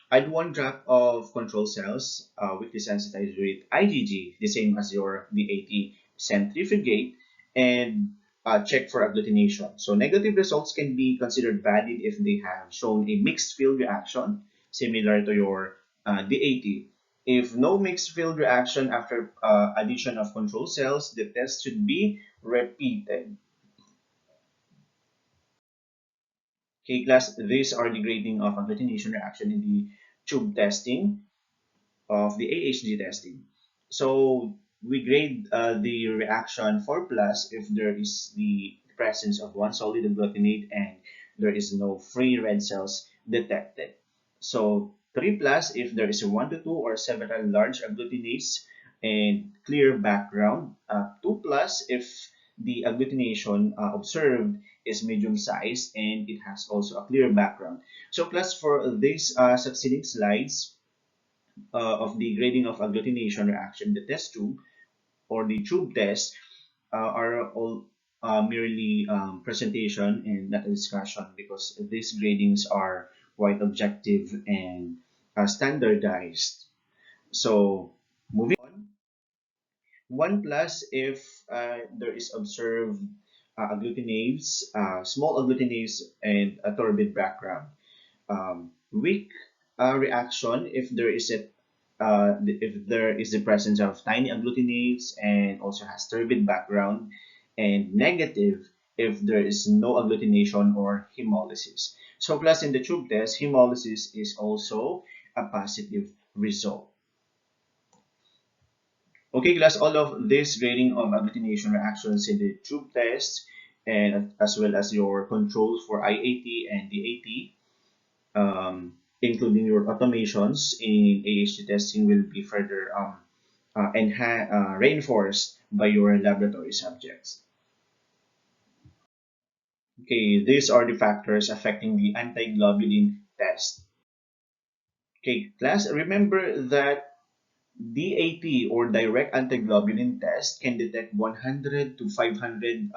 add 1 drop of control cells with desensitized with IgG, the same as your DAT. Centrifugate and check for agglutination. So negative results can be considered valid if they have shown a mixed field reaction, similar to your DAT. If no mixed field reaction after addition of control cells, the test should be repeated. Okay, class, these are the grading of agglutination reaction in the tube testing of the AHG testing. So we grade the reaction 4 plus if there is the presence of one solid agglutinate and there is no free red cells detected. So 3 plus if there is a 1 to 2 or several large agglutinates and clear background. 2 plus if the agglutination observed is medium size and it has also a clear background. So plus for these succeeding slides, of the grading of agglutination reaction, the test tube or the tube test are all merely presentation and not a discussion because these gradings are quite objective and standardized. So moving on, 1 plus if there is observed agglutinates, small agglutinates and a turbid background. Weak reaction if there is the presence of tiny agglutinates and also has turbid background, and negative if there is no agglutination or hemolysis. So plus in the tube test, hemolysis is also a positive result. Okay, class, all of this grading of agglutination reactions in the tube test and as well as your controls for IAT and DAT, including your automations in AHT testing, will be further reinforced by your laboratory subjects. Okay, these are the factors affecting the antiglobulin test. Okay, class, remember that DAT or direct antiglobulin test can detect 100 to 500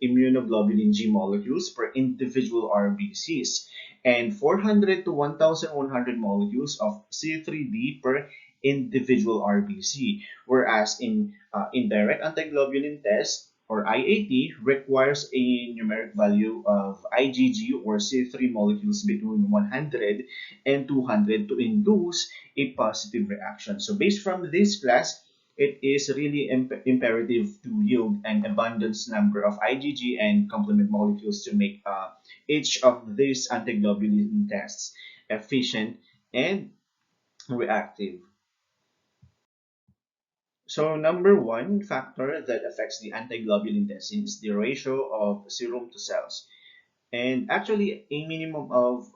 immunoglobulin G molecules per individual RBCs and 400 to 1100 molecules of C3D per individual RBC, whereas in indirect antiglobulin test or IAT requires a numeric value of IgG or C3 molecules between 100 and 200 to induce a positive reaction. So based from this class, it is really imperative to yield an abundance number of IgG and complement molecules to make each of these antiglobulin tests efficient and reactive. So number one factor that affects the antiglobulin testing is the ratio of serum to cells. And actually, a minimum of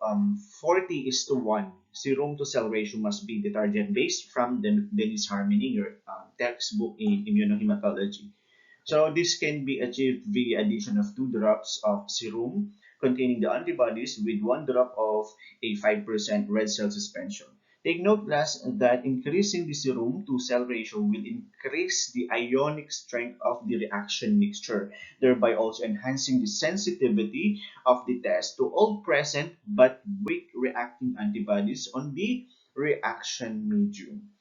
40 is to 1 serum to cell ratio must be detergent based from the Dennis Harmony, your textbook in immunohematology. So this can be achieved via addition of 2 drops of serum containing the antibodies with 1 drop of a 5% red cell suspension. Take note, class, that increasing the serum to cell ratio will increase the ionic strength of the reaction mixture, thereby also enhancing the sensitivity of the test to all present but weak reacting antibodies on the reaction medium.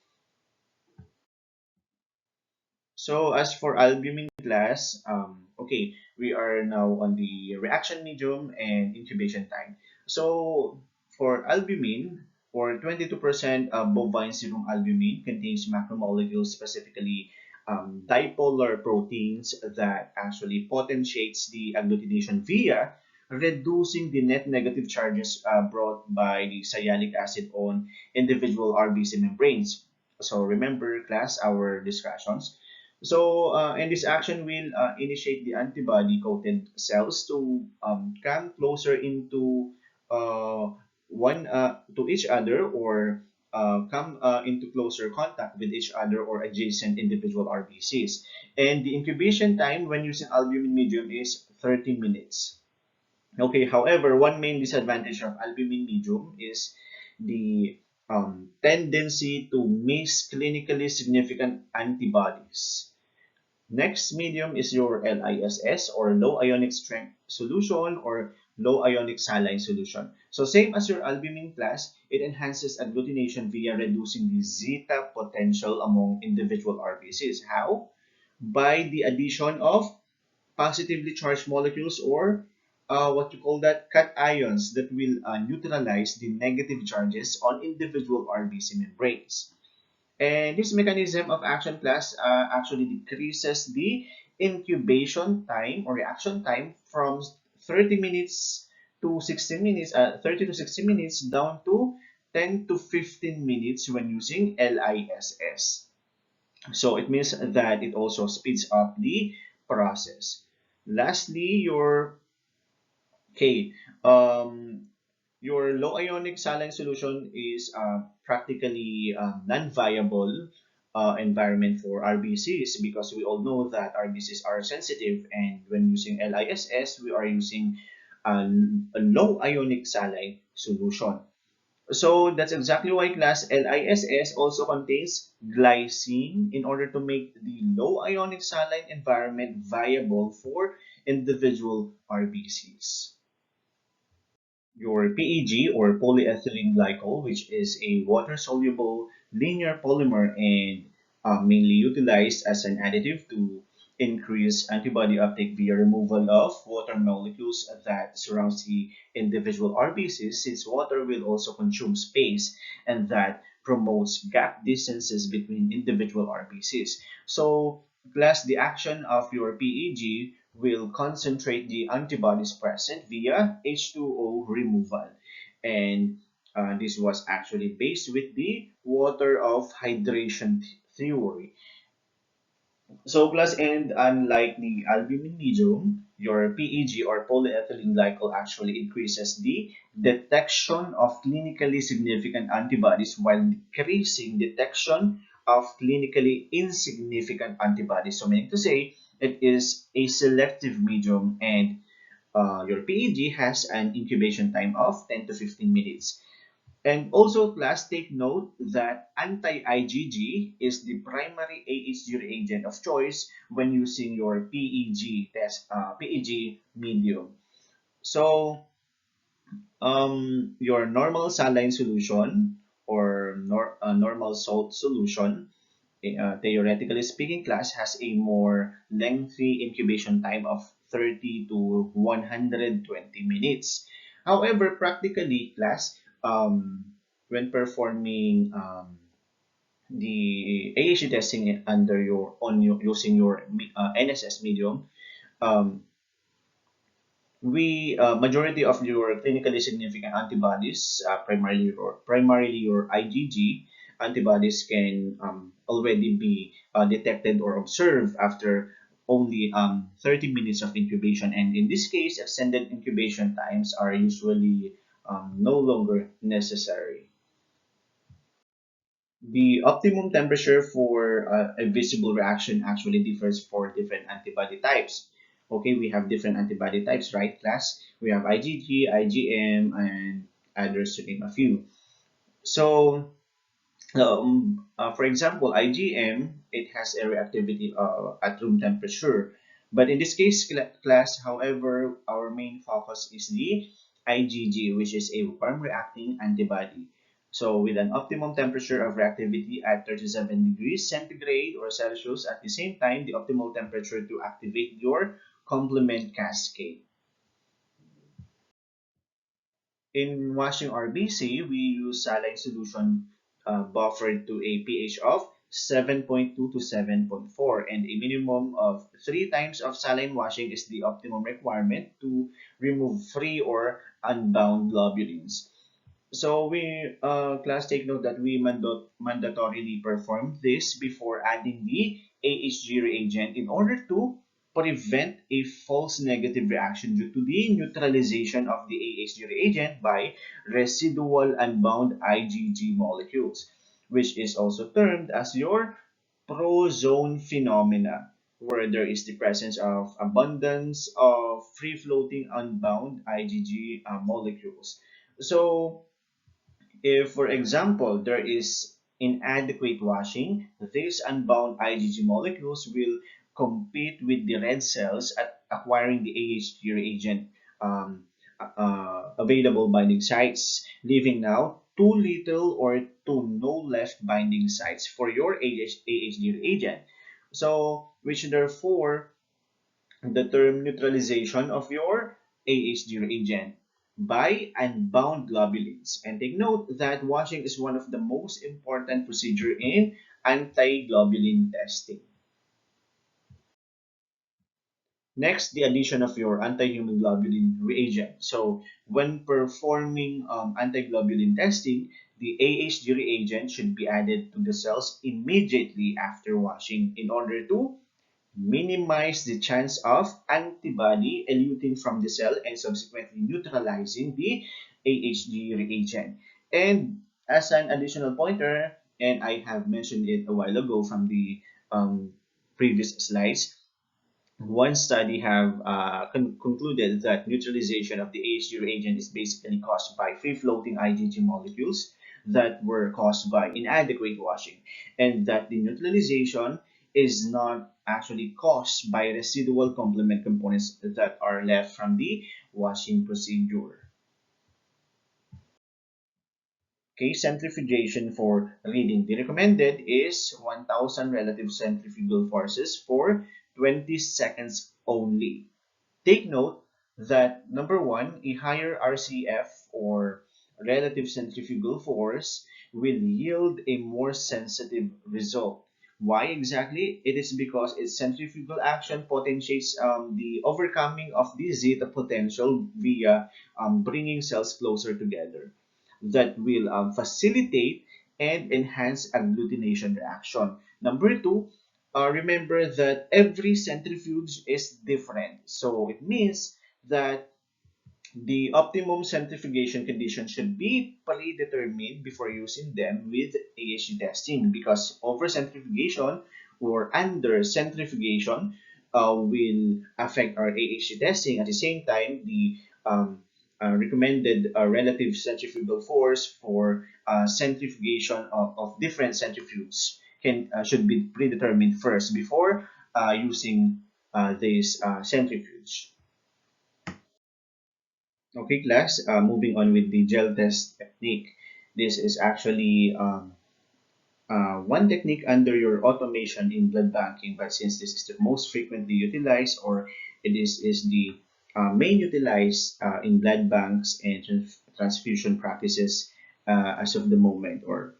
So as for albumin class, okay, we are now on the reaction medium and incubation time. So for albumin, for 22% bovine serum albumin contains macromolecules, specifically dipolar proteins that actually potentiates the agglutination via reducing the net negative charges brought by the sialic acid on individual RBC membranes. So remember, class, our discussions. So, and this action will initiate the antibody-coated cells to come closer into one to each other, or come into closer contact with each other or adjacent individual RBCs. And the incubation time when using albumin medium is 30 minutes. Okay, however, one main disadvantage of albumin medium is the tendency to miss clinically significant antibodies. Next medium is your LISS, or low ionic strength solution, or low ionic saline solution. So same as your albumin class, it enhances agglutination via reducing the zeta potential among individual RBCs. How? By the addition of positively charged molecules, or what you call that, cations that will neutralize the negative charges on individual RBC membranes. And this mechanism of action class actually decreases the incubation time or reaction time from 30 minutes to 60 minutes, 30 to 60 minutes down to 10 to 15 minutes when using LISS. So it means that it also speeds up the process. Lastly, okay, um, your low ionic saline solution is practically non-viable environment for RBCs, because we all know that RBCs are sensitive, and when using LISS, we are using a low ionic saline solution. So that's exactly why class LISS also contains glycine in order to make the low ionic saline environment viable for individual RBCs. Your PEG, or polyethylene glycol, which is a water-soluble linear polymer and mainly utilized as an additive to increase antibody uptake via removal of water molecules that surrounds the individual RBCs, since water will also consume space, and that promotes gap distances between individual RBCs. So, plus the action of your PEG will concentrate the antibodies present via H2O removal. And this was actually based with the water of hydration theory. So plus, and unlike the albumin medium, your PEG, or polyethylene glycol, actually increases the detection of clinically significant antibodies while decreasing detection of clinically insignificant antibodies. So meaning to say, it is a selective medium, and your PEG has an incubation time of 10 to 15 minutes. And also, class, take note that anti-IgG is the primary AHG reagent of choice when using your PEG test, PEG medium. So, your normal saline solution, or normal salt solution, theoretically speaking, class, has a more lengthy incubation time of 30 to 120 minutes. However, practically, class, when performing the AHC testing under your on your using your NSS medium, um, we majority of your clinically significant antibodies, primarily your IgG antibodies, can already be detected or observed after only 30 minutes of incubation, and in this case, extended incubation times are usually no longer necessary. The optimum temperature for a visible reaction actually differs for different antibody types. Okay, we have different antibody types, right, class? We have IgG, IgM, and others to name a few. So, for example, IgM, it has a reactivity at room temperature. But in this case, class, however, our main focus is the IgG, which is a warm reacting antibody. So with an optimum temperature of reactivity at 37 degrees centigrade or Celsius, at the same time, the optimal temperature to activate your complement cascade. In washing RBC, we use saline solution buffered to a pH of 7.2 to 7.4, and a minimum of 3 times of saline washing is the optimum requirement to remove free or unbound globulins. So we class take note that we mandatorily perform this before adding the AHG reagent in order to prevent a false negative reaction due to the neutralization of the AHG reagent by residual unbound IgG molecules, which is also termed as your prozone phenomena, where there is the presence of abundance of free-floating unbound IgG molecules. So if, for example, there is inadequate washing, these unbound IgG molecules will compete with the red cells at acquiring the AHG reagent available binding sites, leaving now too little or too no left binding sites for your AHG reagent. So, which therefore the term neutralization of your AHG reagent by unbound globulins. And take note that washing is one of the most important procedure in anti-globulin testing. Next, the addition of your anti-human globulin reagent. So when performing anti-globulin testing, the AHG reagent should be added to the cells immediately after washing in order to minimize the chance of antibody eluting from the cell and subsequently neutralizing the AHG reagent. And as an additional pointer, and I have mentioned it a while ago from the previous slides, one study have concluded that neutralization of the AHG reagent is basically caused by free-floating IgG molecules that were caused by inadequate washing, and that the neutralization is not actually caused by residual complement components that are left from the washing procedure. Okay, centrifugation for reading. The recommended is 1,000 relative centrifugal forces for 20 seconds only. Take note that number one, a higher RCF or relative centrifugal force will yield a more sensitive result. Why exactly? It is because its centrifugal action potentiates the overcoming of the zeta potential via bringing cells closer together that will facilitate and enhance agglutination reaction. Number two, remember that every centrifuge is different. So it means that the optimum centrifugation condition should be predetermined before using them with AHG testing, because over centrifugation or under centrifugation will affect our AHG testing. At the same time, the recommended relative centrifugal force for centrifugation of different centrifuges can should be predetermined first before using this centrifuge. Okay, class, moving on with the gel test technique. This is actually one technique under your automation in blood banking, but since this is the most frequently utilized, or is the main utilized in blood banks and transfusion practices as of the moment or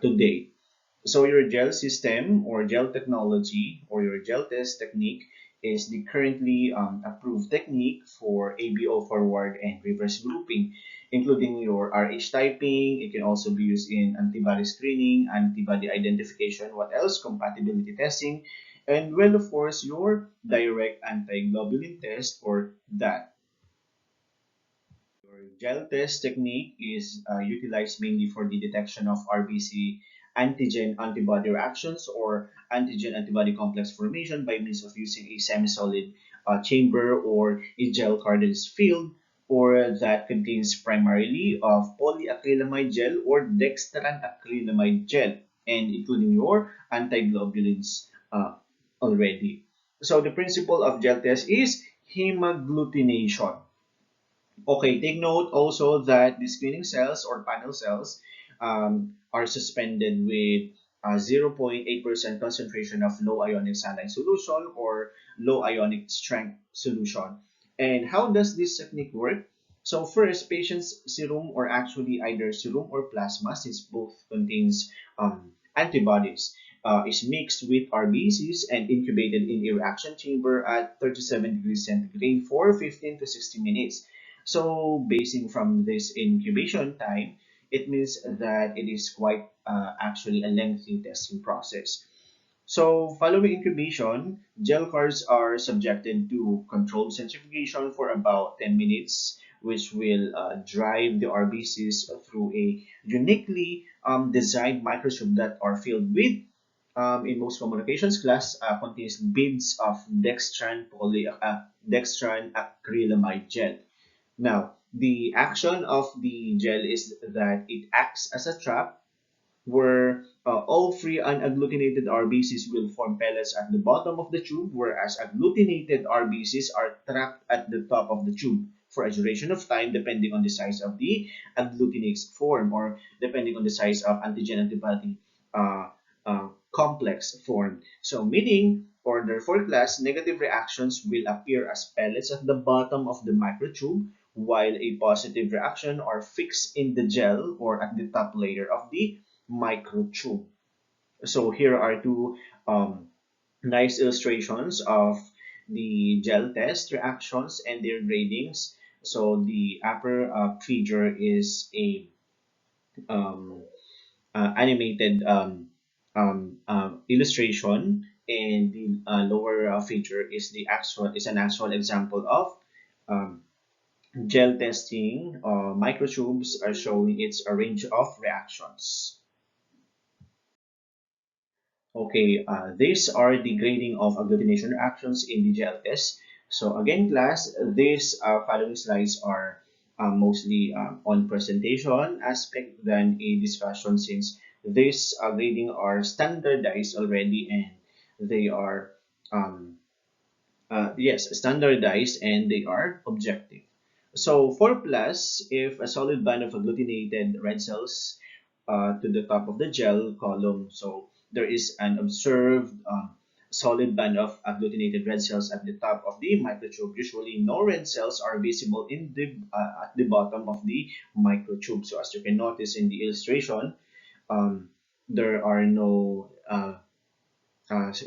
today. So your gel system or gel technology or your gel test technique is the currently approved technique for ABO forward and reverse grouping, including your RH typing. It can also be used in antibody screening, antibody identification, what else? Compatibility testing, and well, of course, your direct anti-globulin test or that. Your gel test technique is utilized mainly for the detection of RBC antigen-antibody reactions or antigen-antibody complex formation by means of using a semi-solid chamber or a gel cartridge filled or that contains primarily of polyacrylamide gel or dextran-acrylamide gel and including your antiglobulins already. So the principle of gel test is hemagglutination. Okay, take note also that the screening cells or panel cells are suspended with 0.8% concentration of low ionic saline solution or low ionic strength solution. And how does this technique work? So first, patient's serum or actually either serum or plasma, since both contains antibodies, is mixed with RBCs and incubated in a reaction chamber at 37 degrees centigrade for 15 to 60 minutes. So basing from this incubation time, it means that it is quite actually a lengthy testing process. So following incubation, gel cards are subjected to controlled centrifugation for about 10 minutes, which will drive the RBCs through a uniquely designed microtube that are filled with, in most communications class, contains beads of dextran acrylamide gel. Now, the action of the gel is that it acts as a trap where all free unagglutinated RBCs will form pellets at the bottom of the tube, whereas agglutinated RBCs are trapped at the top of the tube for a duration of time depending on the size of the agglutinase form or depending on the size of antigen-antibody complex form. So meaning, or therefore class, negative reactions will appear as pellets at the bottom of the microtube while a positive reaction are fixed in the gel or at the top layer of the microtube. So here are two nice illustrations of the gel test reactions and their gradings. So the upper figure is a um, animated illustration, and the lower figure is an actual example of um, gel testing. Microtubes are showing its a range of reactions. Okay, these are the grading of agglutination reactions in the gel test. So again, class, these following slides are mostly on presentation aspect than a discussion, since these grading are standardized already and they are um, yes, standardized and they are objective. So 4 plus, if a solid band of agglutinated red cells to the top of the gel column, so there is an observed solid band of agglutinated red cells at the top of the microtube. Usually no red cells are visible in the at the bottom of the microtube. So as you can notice in the illustration, um, there are no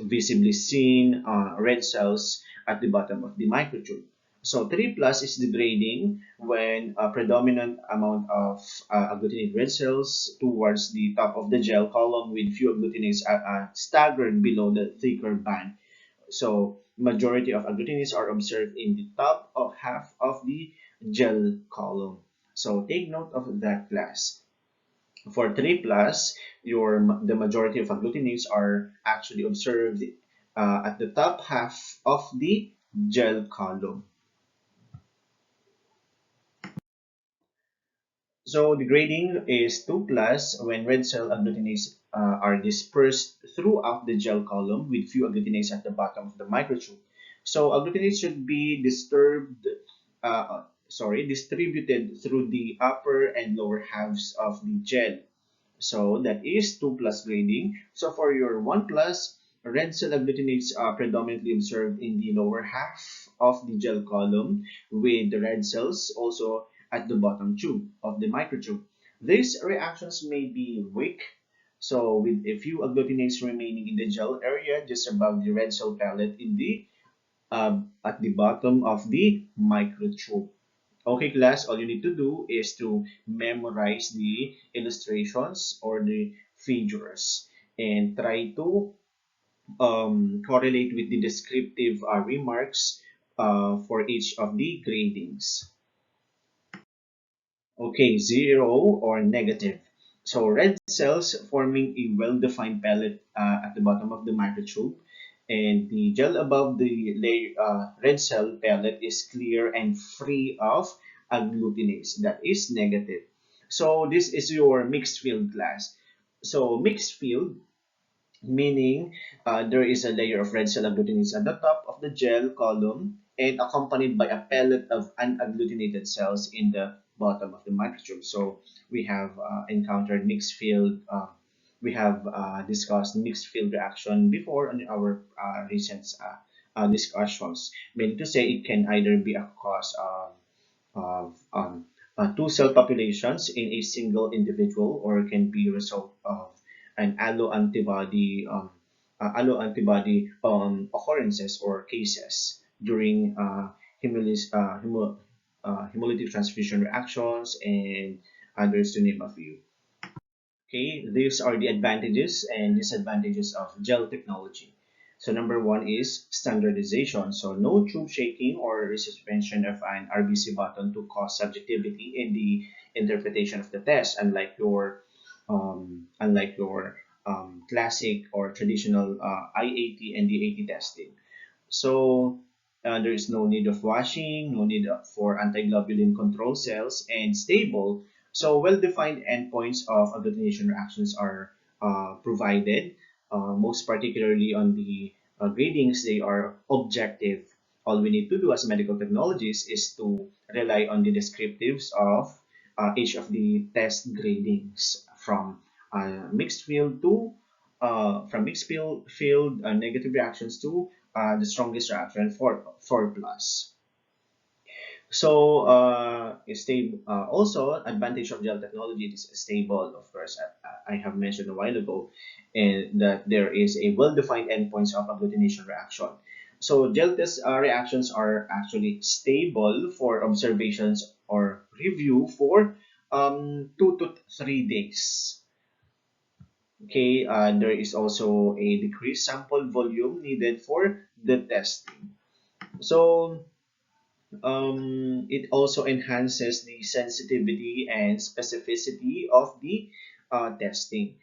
visibly seen red cells at the bottom of the microtube. So 3 plus is the grading when a predominant amount of agglutinated red cells towards the top of the gel column with few agglutinates staggered below the thicker band. So majority of agglutinates are observed in the top of half of the gel column. So take note of that, class. For 3 plus, the majority of agglutinates are actually observed at the top half of the gel column. So the grading is 2 plus when red cell agglutinates are dispersed throughout the gel column with few agglutinates at the bottom of the microtube. So agglutinates should be distributed through the upper and lower halves of the gel. So that is 2 plus grading. So for your 1 plus, red cell agglutinates are predominantly observed in the lower half of the gel column with the red cells also at the bottom tube of the microtube. These reactions may be weak, so with a few agglutinates remaining in the gel area just above the red cell pellet in the at the bottom of the microtube. Okay, class, all you need to do is to memorize the illustrations or the figures and try to correlate with the descriptive remarks for each of the gradings. Okay, zero or negative. So red cells forming a well-defined pellet at the bottom of the microtube, and the gel above the red cell pellet is clear and free of agglutinase that is negative. So this is your mixed field class. So mixed field meaning there is a layer of red cell agglutinates at the top of the gel column and accompanied by a pellet of unagglutinated cells in the bottom of the microtube. So we have encountered mixed field. We have discussed mixed field reaction before in our recent discussions. Meaning to say it can either be a cause of two cell populations in a single individual, or it can be a result of an alloantibody occurrences or cases during hemolytic transfusion reactions and others, to name a few. Okay, these are the advantages and disadvantages of gel technology. So number one is standardization. So no tube shaking or resuspension of an RBC button to cause subjectivity in the interpretation of the test, classic or traditional IAT and DAT testing. So there is no need of washing, no need for antiglobulin control cells, and stable. So well-defined endpoints of agglutination reactions are provided, most particularly on the gradings. They are objective. All we need to do as medical technologists is to rely on the descriptives of each of the test gradings mixed field to from mixed field negative reactions to the strongest reaction for plus. So stable. Also, advantage of gel technology is stable. Of course, I have mentioned a while ago, and that there is a well-defined endpoints of agglutination reaction. So gel test reactions are actually stable for observations or review for 2 to 3 days. Okay, there is also a decreased sample volume needed for the testing. So it also enhances the sensitivity and specificity of the testing.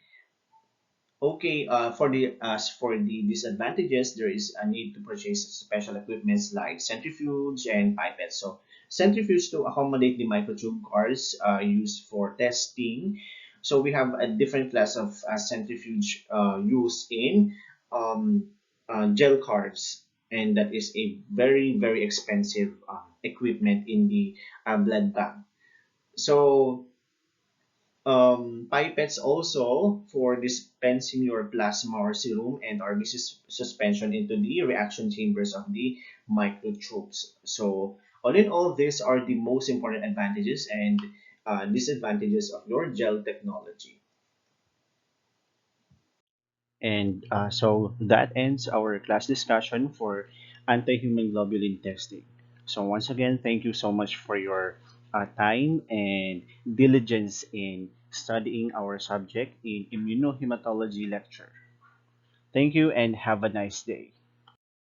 Okay, as for the disadvantages, there is a need to purchase special equipments like centrifuge and pipettes. So centrifuge to accommodate the microtube cars used for testing. So we have a different class of centrifuge used in um, gel cars, and that is a very expensive equipment in the blood bank. So pipettes also for dispensing your plasma or serum and RBC suspension into the reaction chambers of the microtubes. So all in all, these are the most important advantages and disadvantages of your gel technology. And so that ends our class discussion for anti-human globulin testing. So once again, thank you so much for your time and diligence in studying our subject in immunohematology lecture. Thank you and have a nice day.